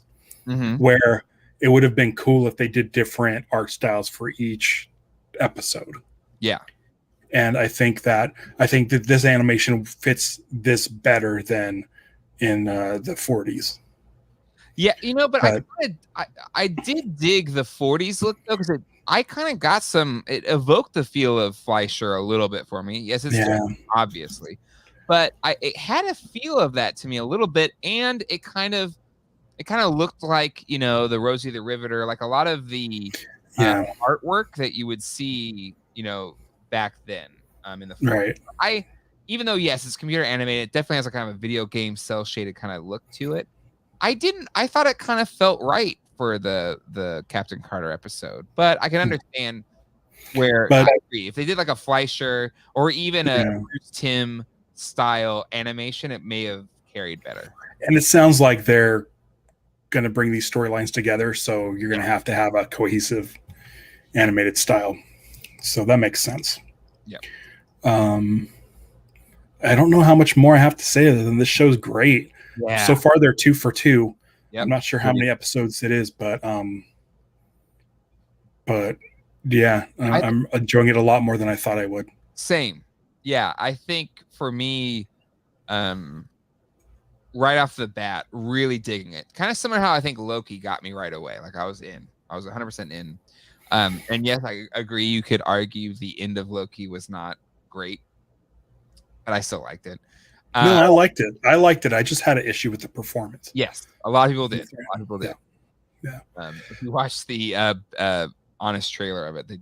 where it would have been cool if they did different art styles for each episode. Yeah. And I think that this animation fits this better than in the 40s. Yeah, but I did dig the 40s look though, because I kind of got it evoked the feel of Fleischer a little bit for me. Yes, it's obviously, but it had a feel of that to me a little bit, and it kind of looked like the Rosie the Riveter, like a lot of the artwork that you would see back then in the 40s. Right. Even though yes, it's computer animated, it definitely has a kind of a video game cell shaded kind of look to it. I thought it kind of felt right for the Captain Carter episode, but I can understand where I agree. If they did like a Fleischer or even a Bruce Timm style animation, it may have carried better. And it sounds like they're going to bring these storylines together, so you're going to have a cohesive animated style. So that makes sense. Yeah. I don't know how much more I have to say other than this show's great. Yeah. So far, they're 2 for 2. Yep. I'm not sure how many episodes it is, but yeah, I'm enjoying it a lot more than I thought I would. Same. Yeah, I think for me, right off the bat, really digging it. Kind of similar how I think Loki got me right away. Like I was 100% in. And yes, I agree. You could argue the end of Loki was not great, but I still liked it. No, I liked it. I just had an issue with the performance. Yes, a lot of people did. Yeah. If you watch the honest trailer of it, they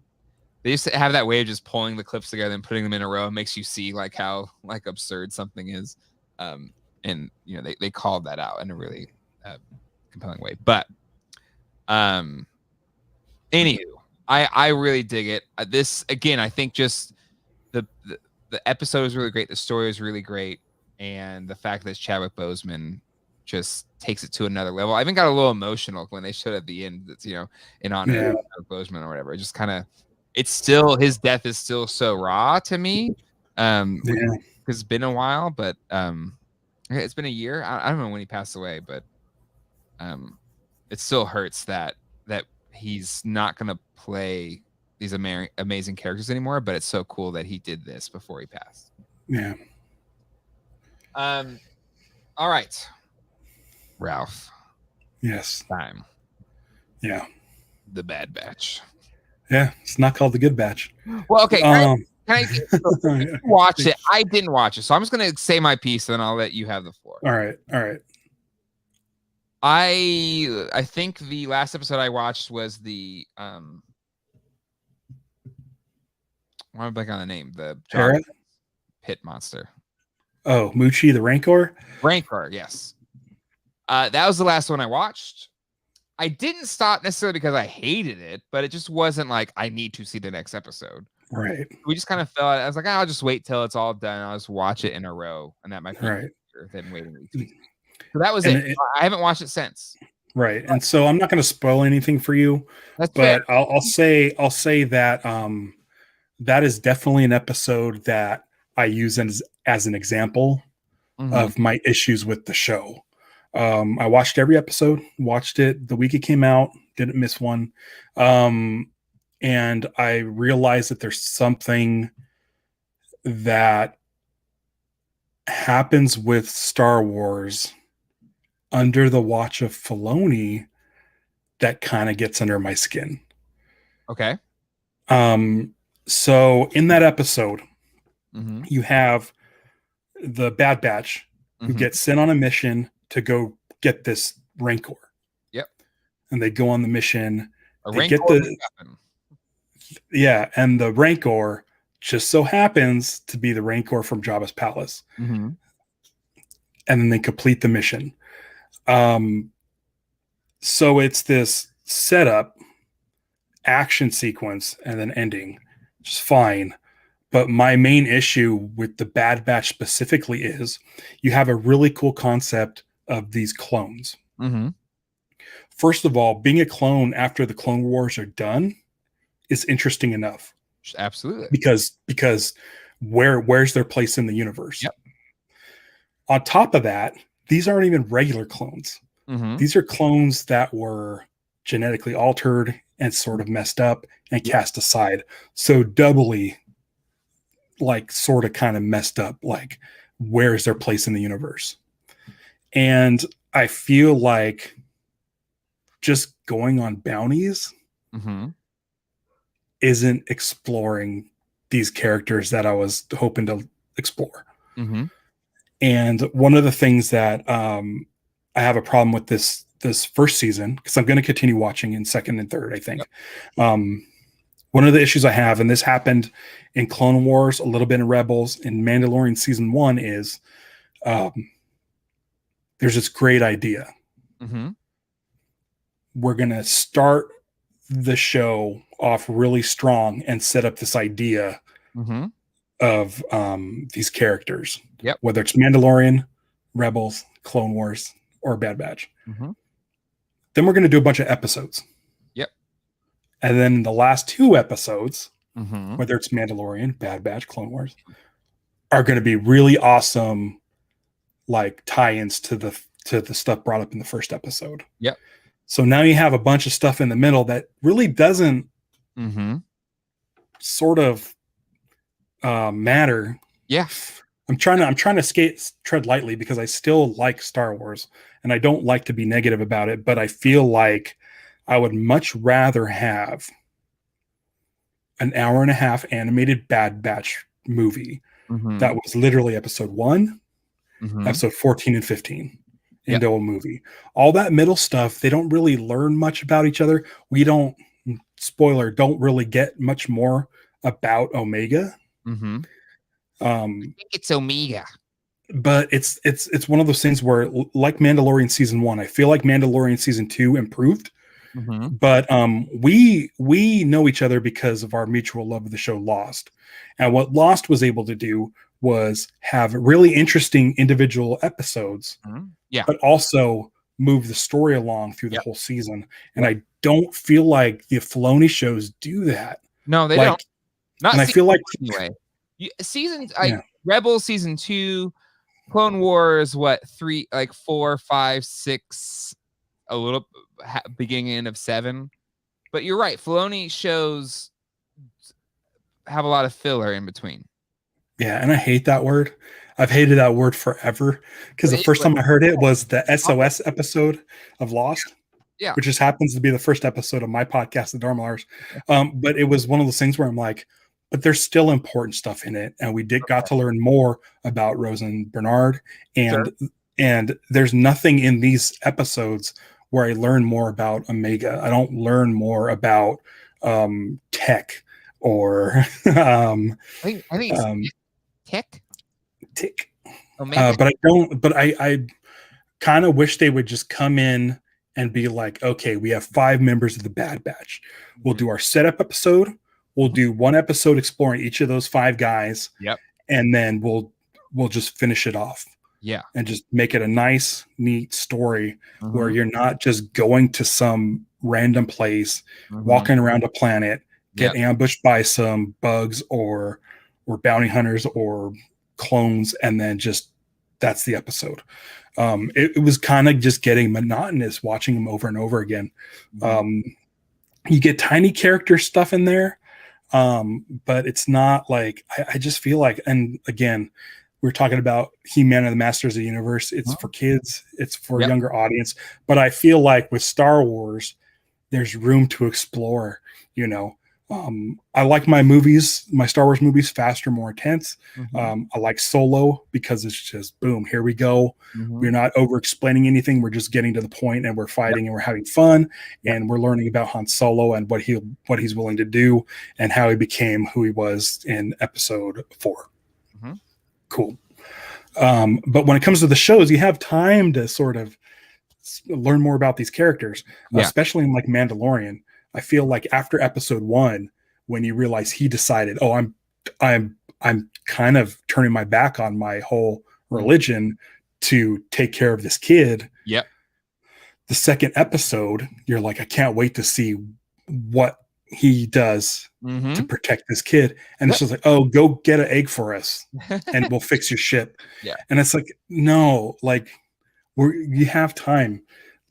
used to have that way of just pulling the clips together and putting them in a row. It makes you see like how like absurd something is. And they called that out in a really compelling way. But anywho, I really dig it. This again, I think just the episode is really great. The story is really great. And the fact that Chadwick Boseman just takes it to another level. I even got a little emotional when they showed at the end that's, in honor of Chadwick Boseman or whatever. It just kind of, it's still, his death is still so raw to me. Because it's been a while, but it's been a year. I don't know when he passed away, but it still hurts that he's not going to play these amazing characters anymore, but it's so cool that he did this before he passed. Yeah. All right, Ralph. Yes. Time. Yeah. The Bad Batch. Yeah, it's not called the Good Batch. Well, okay. Can I watch it? I didn't watch it, so I'm just gonna say my piece, and then I'll let you have the floor. All right. I think the last episode I watched was the why am I blanking on the name? The pit monster. Oh, Moochie the Rancor? Rancor, yes. That was the last one I watched. I didn't stop necessarily because I hated it, but it just wasn't like I need to see the next episode. Right. We just kind of felt I was like, I'll just wait till it's all done. I'll just watch it in a row, and that might be easier than waiting weeks. So that was it. I haven't watched it since. Right. And so I'm not going to spoil anything for you, but I'll say that that is definitely an episode that I use as an example of my issues with the show. I watched every episode, watched it the week it came out, didn't miss one. And I realized that there's something that happens with Star Wars under the watch of Filoni that kind of gets under my skin. Okay. So in that episode, you have the Bad Batch who gets sent on a mission to go get this Rancor. Yep. and they go on the mission. A They Rancor get the MacGuffin. and the Rancor just so happens to be the Rancor from Jabba's palace, Mm-hmm. and then they complete the mission. So it's this setup, action sequence, and then ending, which is fine. But my main issue with the Bad Batch specifically is you have a really cool concept of these clones. Mm-hmm. First of all, being a clone after the Clone Wars are done is interesting enough. Absolutely. Because where's their place in the universe? Yep. On top of that, these aren't even regular clones. Mm-hmm. These are clones that were genetically altered and sort of messed up and cast aside. So doubly, like, sort of kind of messed up. Like, where's their place in the universe? And I feel like just going on bounties Mm-hmm. isn't exploring these characters that I was hoping to explore. Mm-hmm. And one of the things that I have a problem with this first season, because I'm going to continue watching in second and third, I think. Yep. One of the issues I have, and this happened in Clone Wars, a little bit in Rebels, in Mandalorian season 1, is there's this great idea. Mm-hmm. We're going to start the show off really strong and set up this idea Mm-hmm. of these characters. Yep. Whether it's Mandalorian, Rebels, Clone Wars, or Bad Batch. Mm-hmm. Then we're going to do a bunch of episodes. Yep. And then the last 2 episodes, Mm-hmm. whether it's Mandalorian, Bad Batch, Clone Wars, are going to be really awesome, like tie-ins to the stuff brought up in the first episode. Yep. So now you have a bunch of stuff in the middle that really doesn't Mm-hmm. sort of matter. Yeah. I'm trying to tread lightly because I still like Star Wars and I don't like to be negative about it, but I feel like I would much rather have an hour and a half animated Bad Batch movie that was literally episode 1, episode 14 and 15 into a movie. All that middle stuff, they don't really learn much about each other. We don't, spoiler, don't really get much more about Omega. Mm-hmm. I think it's Omega. But it's one of those things where, like Mandalorian season 1, I feel like Mandalorian season 2 improved. Mm-hmm. But we know each other because of our mutual love of the show Lost. And what Lost was able to do was have really interesting individual episodes, but also move the story along through the whole season. And I don't feel like the Filoni shows do that. No, they don't. Not and I feel like anyway. Rebels season 2, Clone Wars, 3, 4, 5, 6, a little beginning of 7. But you're right, Filoni shows have a lot of filler in between. Yeah, and I hate that word. I've hated that word forever because the first time I heard it was the SOS episode of Lost. Yeah, which just happens to be the first episode of my podcast, The Dormalars. But it was one of those things where I'm like, but there's still important stuff in it, and we got to learn more about Rose and Bernard, and there's nothing in these episodes where I learn more about Omega. I don't learn more about Tech or I think it's Tick. But I don't. But I kind of wish they would just come in and be like, okay, we have 5 members of the Bad Batch. We'll do our setup episode. We'll do 1 episode exploring each of those 5 guys. Yep. And then we'll just finish it off. Yeah. And just make it a nice, neat story where you're not just going to some random place, walking around a planet, get ambushed by some bugs or bounty hunters or clones, and then just that's the episode. It was kind of just getting monotonous watching them over and over again. You get tiny character stuff in there, but it's not like I just feel like, and again, we're talking about He-Man and the Masters of the Universe. It's for kids. It's for a younger audience. But I feel like with Star Wars, there's room to explore, I like my movies, my Star Wars movies, faster, more intense. Mhm. I like Solo because it's just boom, here we go. Mhm. We're not over explaining anything. We're just getting to the point, and we're Yep. fighting, and we're having fun, Yep. and we're learning about Han Solo and what he's willing to do, and how he became who he was in Episode 4. Mhm. Cool. But when it comes to the shows, you have time to sort of learn more about these characters, Yeah. especially in like Mandalorian. I feel like after Episode 1, when you realize he decided, oh, I'm kind of turning my back on my whole religion to take care of this kid. Yep. The second episode, you're like, I can't wait to see what he does to protect this kid. And it's just like, oh, go get an egg for us and we'll fix your ship. Yeah. And it's like, no, like you have time.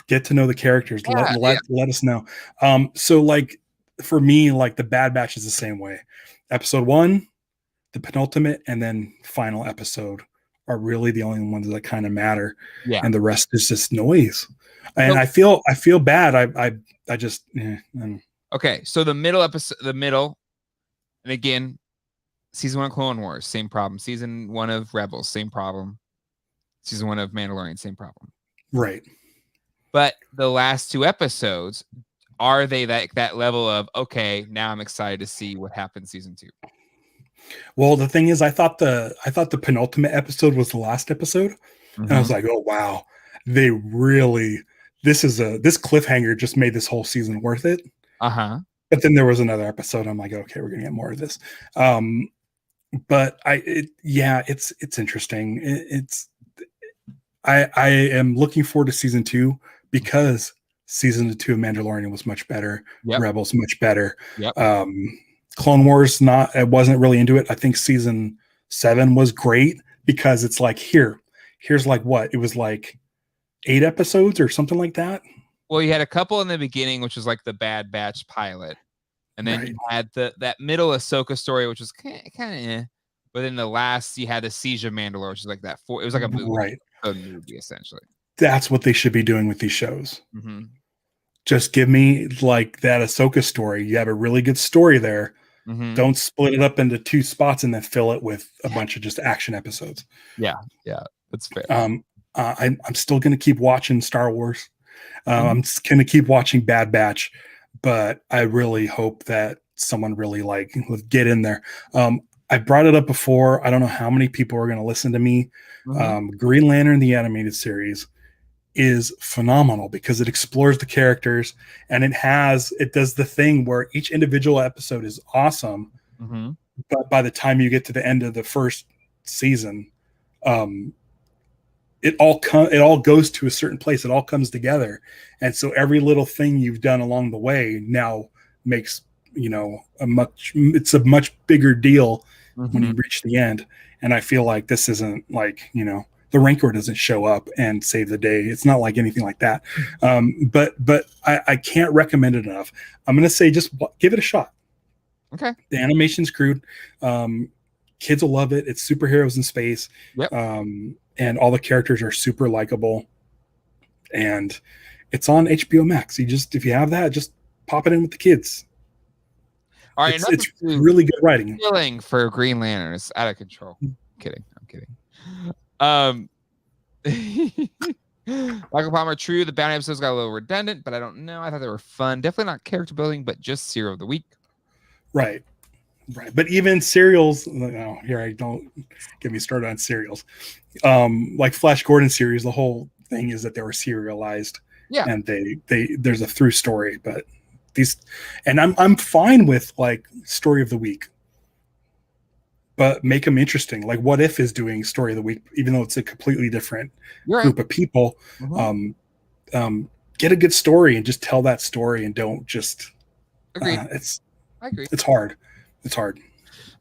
Get to know the characters. Yeah, Let us know. So like for me, like the Bad Batch is the same way. Episode 1, the penultimate, and then final episode are really the only ones that kind of matter. Yeah. And the rest is just noise. And I feel bad. I just okay. So the middle episode, and again, season 1 of Clone Wars, same problem. Season 1 of Rebels, same problem. Season 1 of Mandalorian, same problem. Right. But the last 2 episodes, are they that level of, okay, now I'm excited to see what happens season 2? Well, the thing is, I thought the penultimate episode was the last episode, and I was like, oh wow, they really this cliffhanger just made this whole season worth it. But then there was another episode. I'm like, okay, we're gonna get more of this. But it's interesting. I am looking forward to season 2 because season 2 of Mandalorian was much better. Yep. Rebels much better. Yep. Clone Wars, I wasn't really into it. I think season 7 was great because it's like here's like what it was like 8 episodes or something like that. Well, you had a couple in the beginning, which was like the Bad Batch pilot, and then you had that middle Ahsoka story, which was kind of but then the last you had the Siege of Mandalore, which is like that. It was like a movie, a movie essentially. That's what they should be doing with these shows. Just give me like that Ahsoka story. You have a really good story there. Don't split it up into 2 spots and then fill it with a bunch of just action episodes. Yeah, that's fair. I'm still going to keep watching Star Wars. I'm going to keep watching Bad Batch, but I really hope that someone really like get in there. I brought it up before. I don't know how many people are going to listen to me. Green Lantern, the animated series, is phenomenal because it explores the characters and it does the thing where each individual episode is awesome. But by the time you get to the end of the first season, it all goes to a certain place. It all comes together. And so every little thing you've done along the way now makes, it's a much bigger deal when you reach the end. And I feel like this isn't like, the Rancor doesn't show up and save the day. It's not like anything like that. But I can't recommend it enough. I'm going to say, just give it a shot. Okay. The animation's crude. Kids will love it. It's superheroes in space. Yep. And all the characters are super likable. And it's on HBO Max. If you have that, just pop it in with the kids. All right, it's really good writing. Feeling for Green Lantern is out of control. I'm kidding. Michael Palmer, true. The bounty episodes got a little redundant, but I don't know. I thought they were fun. Definitely not character building, but just Serial of the Week. Right. But even serials, don't get me started on serials. Like Flash Gordon series, the whole thing is that they were serialized. Yeah. And there's a through story, but I'm fine with like story of the week. But make them interesting. Like What If is doing story of the week, even though it's a completely different group of people. Get a good story and just tell that story and don't just. Agreed. I agree. It's hard. It's hard.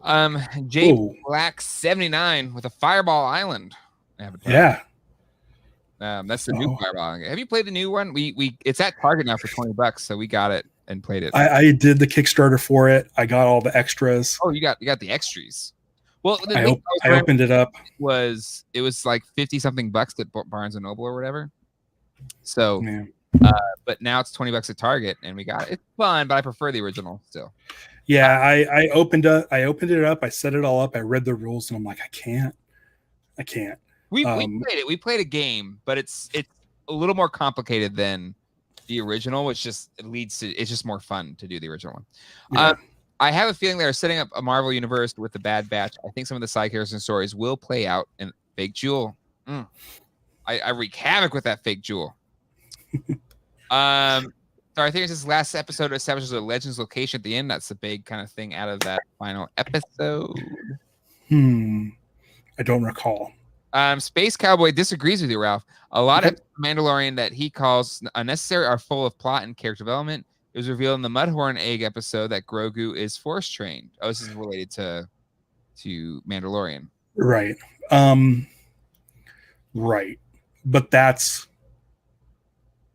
Black 79 with a Fireball Island avatar. Yeah. That's the new Fireball Island. Have you played the new one? It's at Target now for $20, so we got it and played it. I did the Kickstarter for it. I got all the extras. Oh, you got the extras. Well, I opened it up. It was like $50 something at Barnes and Noble or whatever. So But now it's $20 at Target, and we got it. It's fun, but I prefer the original still. Yeah, I opened it up. I set it all up. I read the rules, and I'm like, I can't. We played it. We played a game, but it's a little more complicated than the original, which just leads to it's just more fun to do the original one. Yeah. I have a feeling they're setting up a Marvel universe with the Bad Batch. I think some of the side characters and stories will play out in Fake Jewel. I wreak havoc with that Fake Jewel. So I think it's this last episode establishes a Legends location at the end. That's the big kind of thing out of that final episode. I don't recall. Space Cowboy disagrees with you, Ralph. A lot of Mandalorian that he calls unnecessary are full of plot and character development. It was revealed in the Mudhorn Egg episode that Grogu is force trained. Oh, this is related to Mandalorian. Right. Right. But that's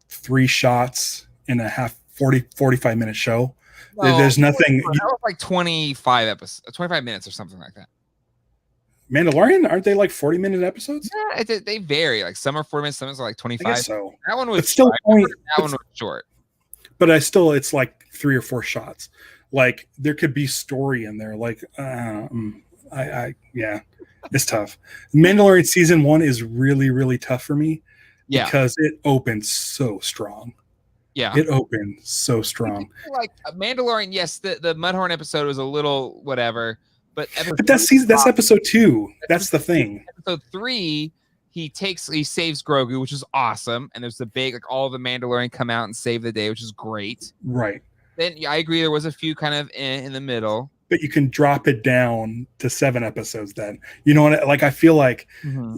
3 shots in a 45-minute show. No, there's nothing. That was like 25 minutes or something like that. Mandalorian, aren't they like 40-minute episodes? Yeah, they vary. Like some are 40 minutes, some are like 25. I guess so. That one was but still that one was short. But it's like 3 or 4 shots. Like there could be story in there. Like yeah, it's tough. Mandalorian season 1 is really, really tough for me. Yeah. Because it opened so strong. Yeah. It opened so strong. Like Mandalorian, yes, the Mudhorn episode was a little whatever. But that's episode 2. That's the thing. Episode 3, he saves Grogu, which is awesome. And there's the big, like all the Mandalorian come out and save the day, which is great. Right. Then I agree there was a few kind of in the middle. But you can drop it down to 7 episodes then. You know what? Like I feel like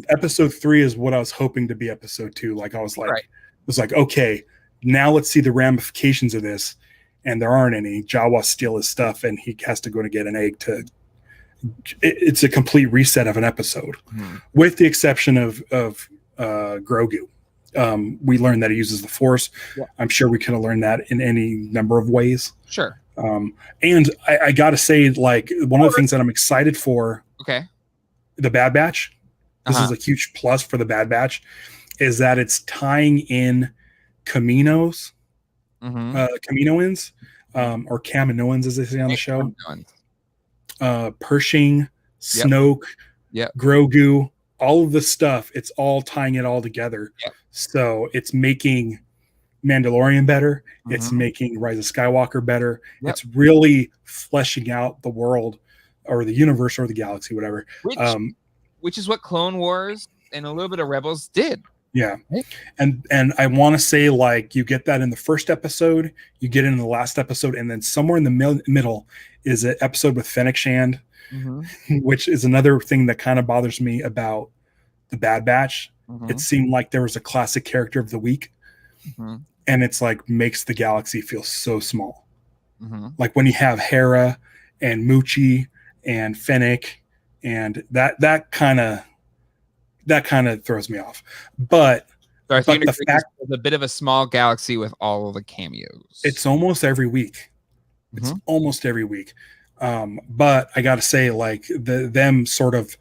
episode 3 is what I was hoping to be episode 2. Like I was like, okay, now let's see the ramifications of this. And there aren't any. Jawa steal his stuff and he has to go to get an egg to. It's a complete reset of an episode, with the exception of Grogu. We learned that he uses the Force. Yeah. I'm sure we could have learned that in any number of ways. Sure. And I got to say, like, one of the things that I'm excited for, the Bad Batch, this is a huge plus for the Bad Batch, is that it's tying in Kaminoans, or Kaminoans, as they say on the show. Pershing, Snoke, Grogu, all of the stuff, it's all tying it all together. So it's making Mandalorian better. It's making Rise of Skywalker better. It's really fleshing out the world or the universe or the galaxy, whatever. Which is what Clone Wars and a little bit of Rebels did. Yeah. And I want to say, like, you get that in the first episode, you get it in the last episode, and then somewhere in the middle is an episode with Fennec Shand, which is another thing that kind of bothers me about the Bad Batch. It seemed like there was a classic character of the week, and it's like makes the galaxy feel so small. Like when you have Hera and Moochie and Fennec, and that kind of throws me off. But the fact it's a bit of a small galaxy with all of the cameos. It's almost every week. It's almost every week. But I got to say, like them sort of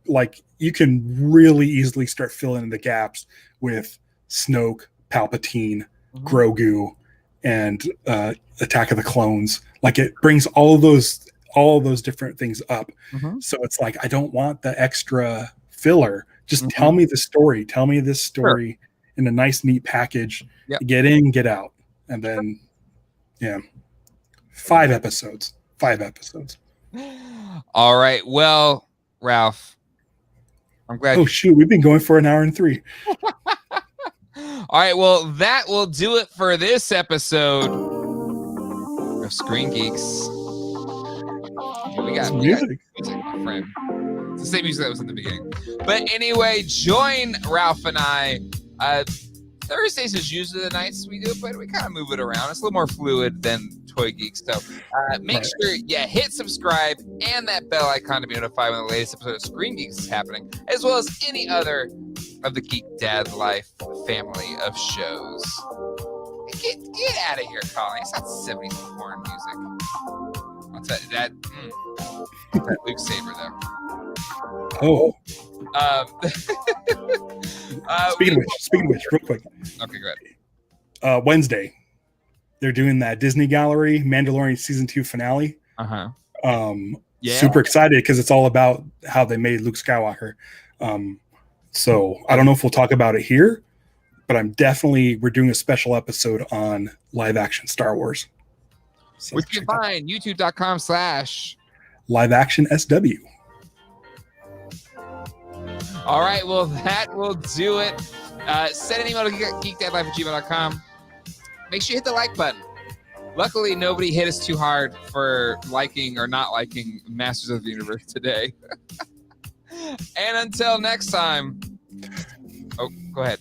like you can really easily start filling in the gaps with Snoke, Palpatine, Grogu, and Attack of the Clones. Like it brings all those different things up. So it's like I don't want the extra filler. Just tell me the story. Tell me this story in a nice, neat package. Get in, get out, and then 5 episodes. 5 episodes. All right. Well, Ralph, I'm glad. Oh shoot, we've been going for an hour and 3. All right. Well, that will do it for this episode of Screen Geeks. We got music, my friend. It's the same music that was in the beginning. But anyway, join Ralph and I. Thursdays is usually the nights we do it, but we kind of move it around. It's a little more fluid than Toy Geeks. So make sure you hit subscribe and that bell icon to be notified when the latest episode of Screen Geeks is happening, as well as any other of the Geek Dad Life family of shows. Get out of here, Colin. It's not 70s porn music. I'll tell you that. That Luke Saber, though. Speaking of which, real quick. Okay, good. Wednesday. They're doing that Disney Gallery Mandalorian season 2 finale. Yeah. Super excited because it's all about how they made Luke Skywalker. So I don't know if we'll talk about it here, but we're doing a special episode on live action Star Wars. So which you can find youtube.com/live action SW. All right, well, that will do it. Send an email to geek.live@gmail.com. Make sure you hit the like button. Luckily, nobody hit us too hard for liking or not liking Masters of the Universe today. And until next time. Oh, go ahead.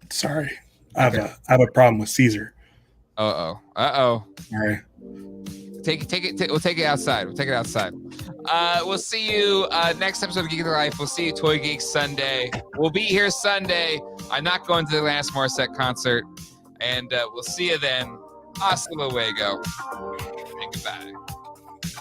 Sorry. I have a problem with Caesar. Uh-oh. All right. Take it. We'll take it outside. We'll see you next episode of Geek of the Life. We'll see you Toy Geek Sunday. We'll be here Sunday. I'm not going to the Alanis Morissette concert. And we'll see you then. Hasta luego.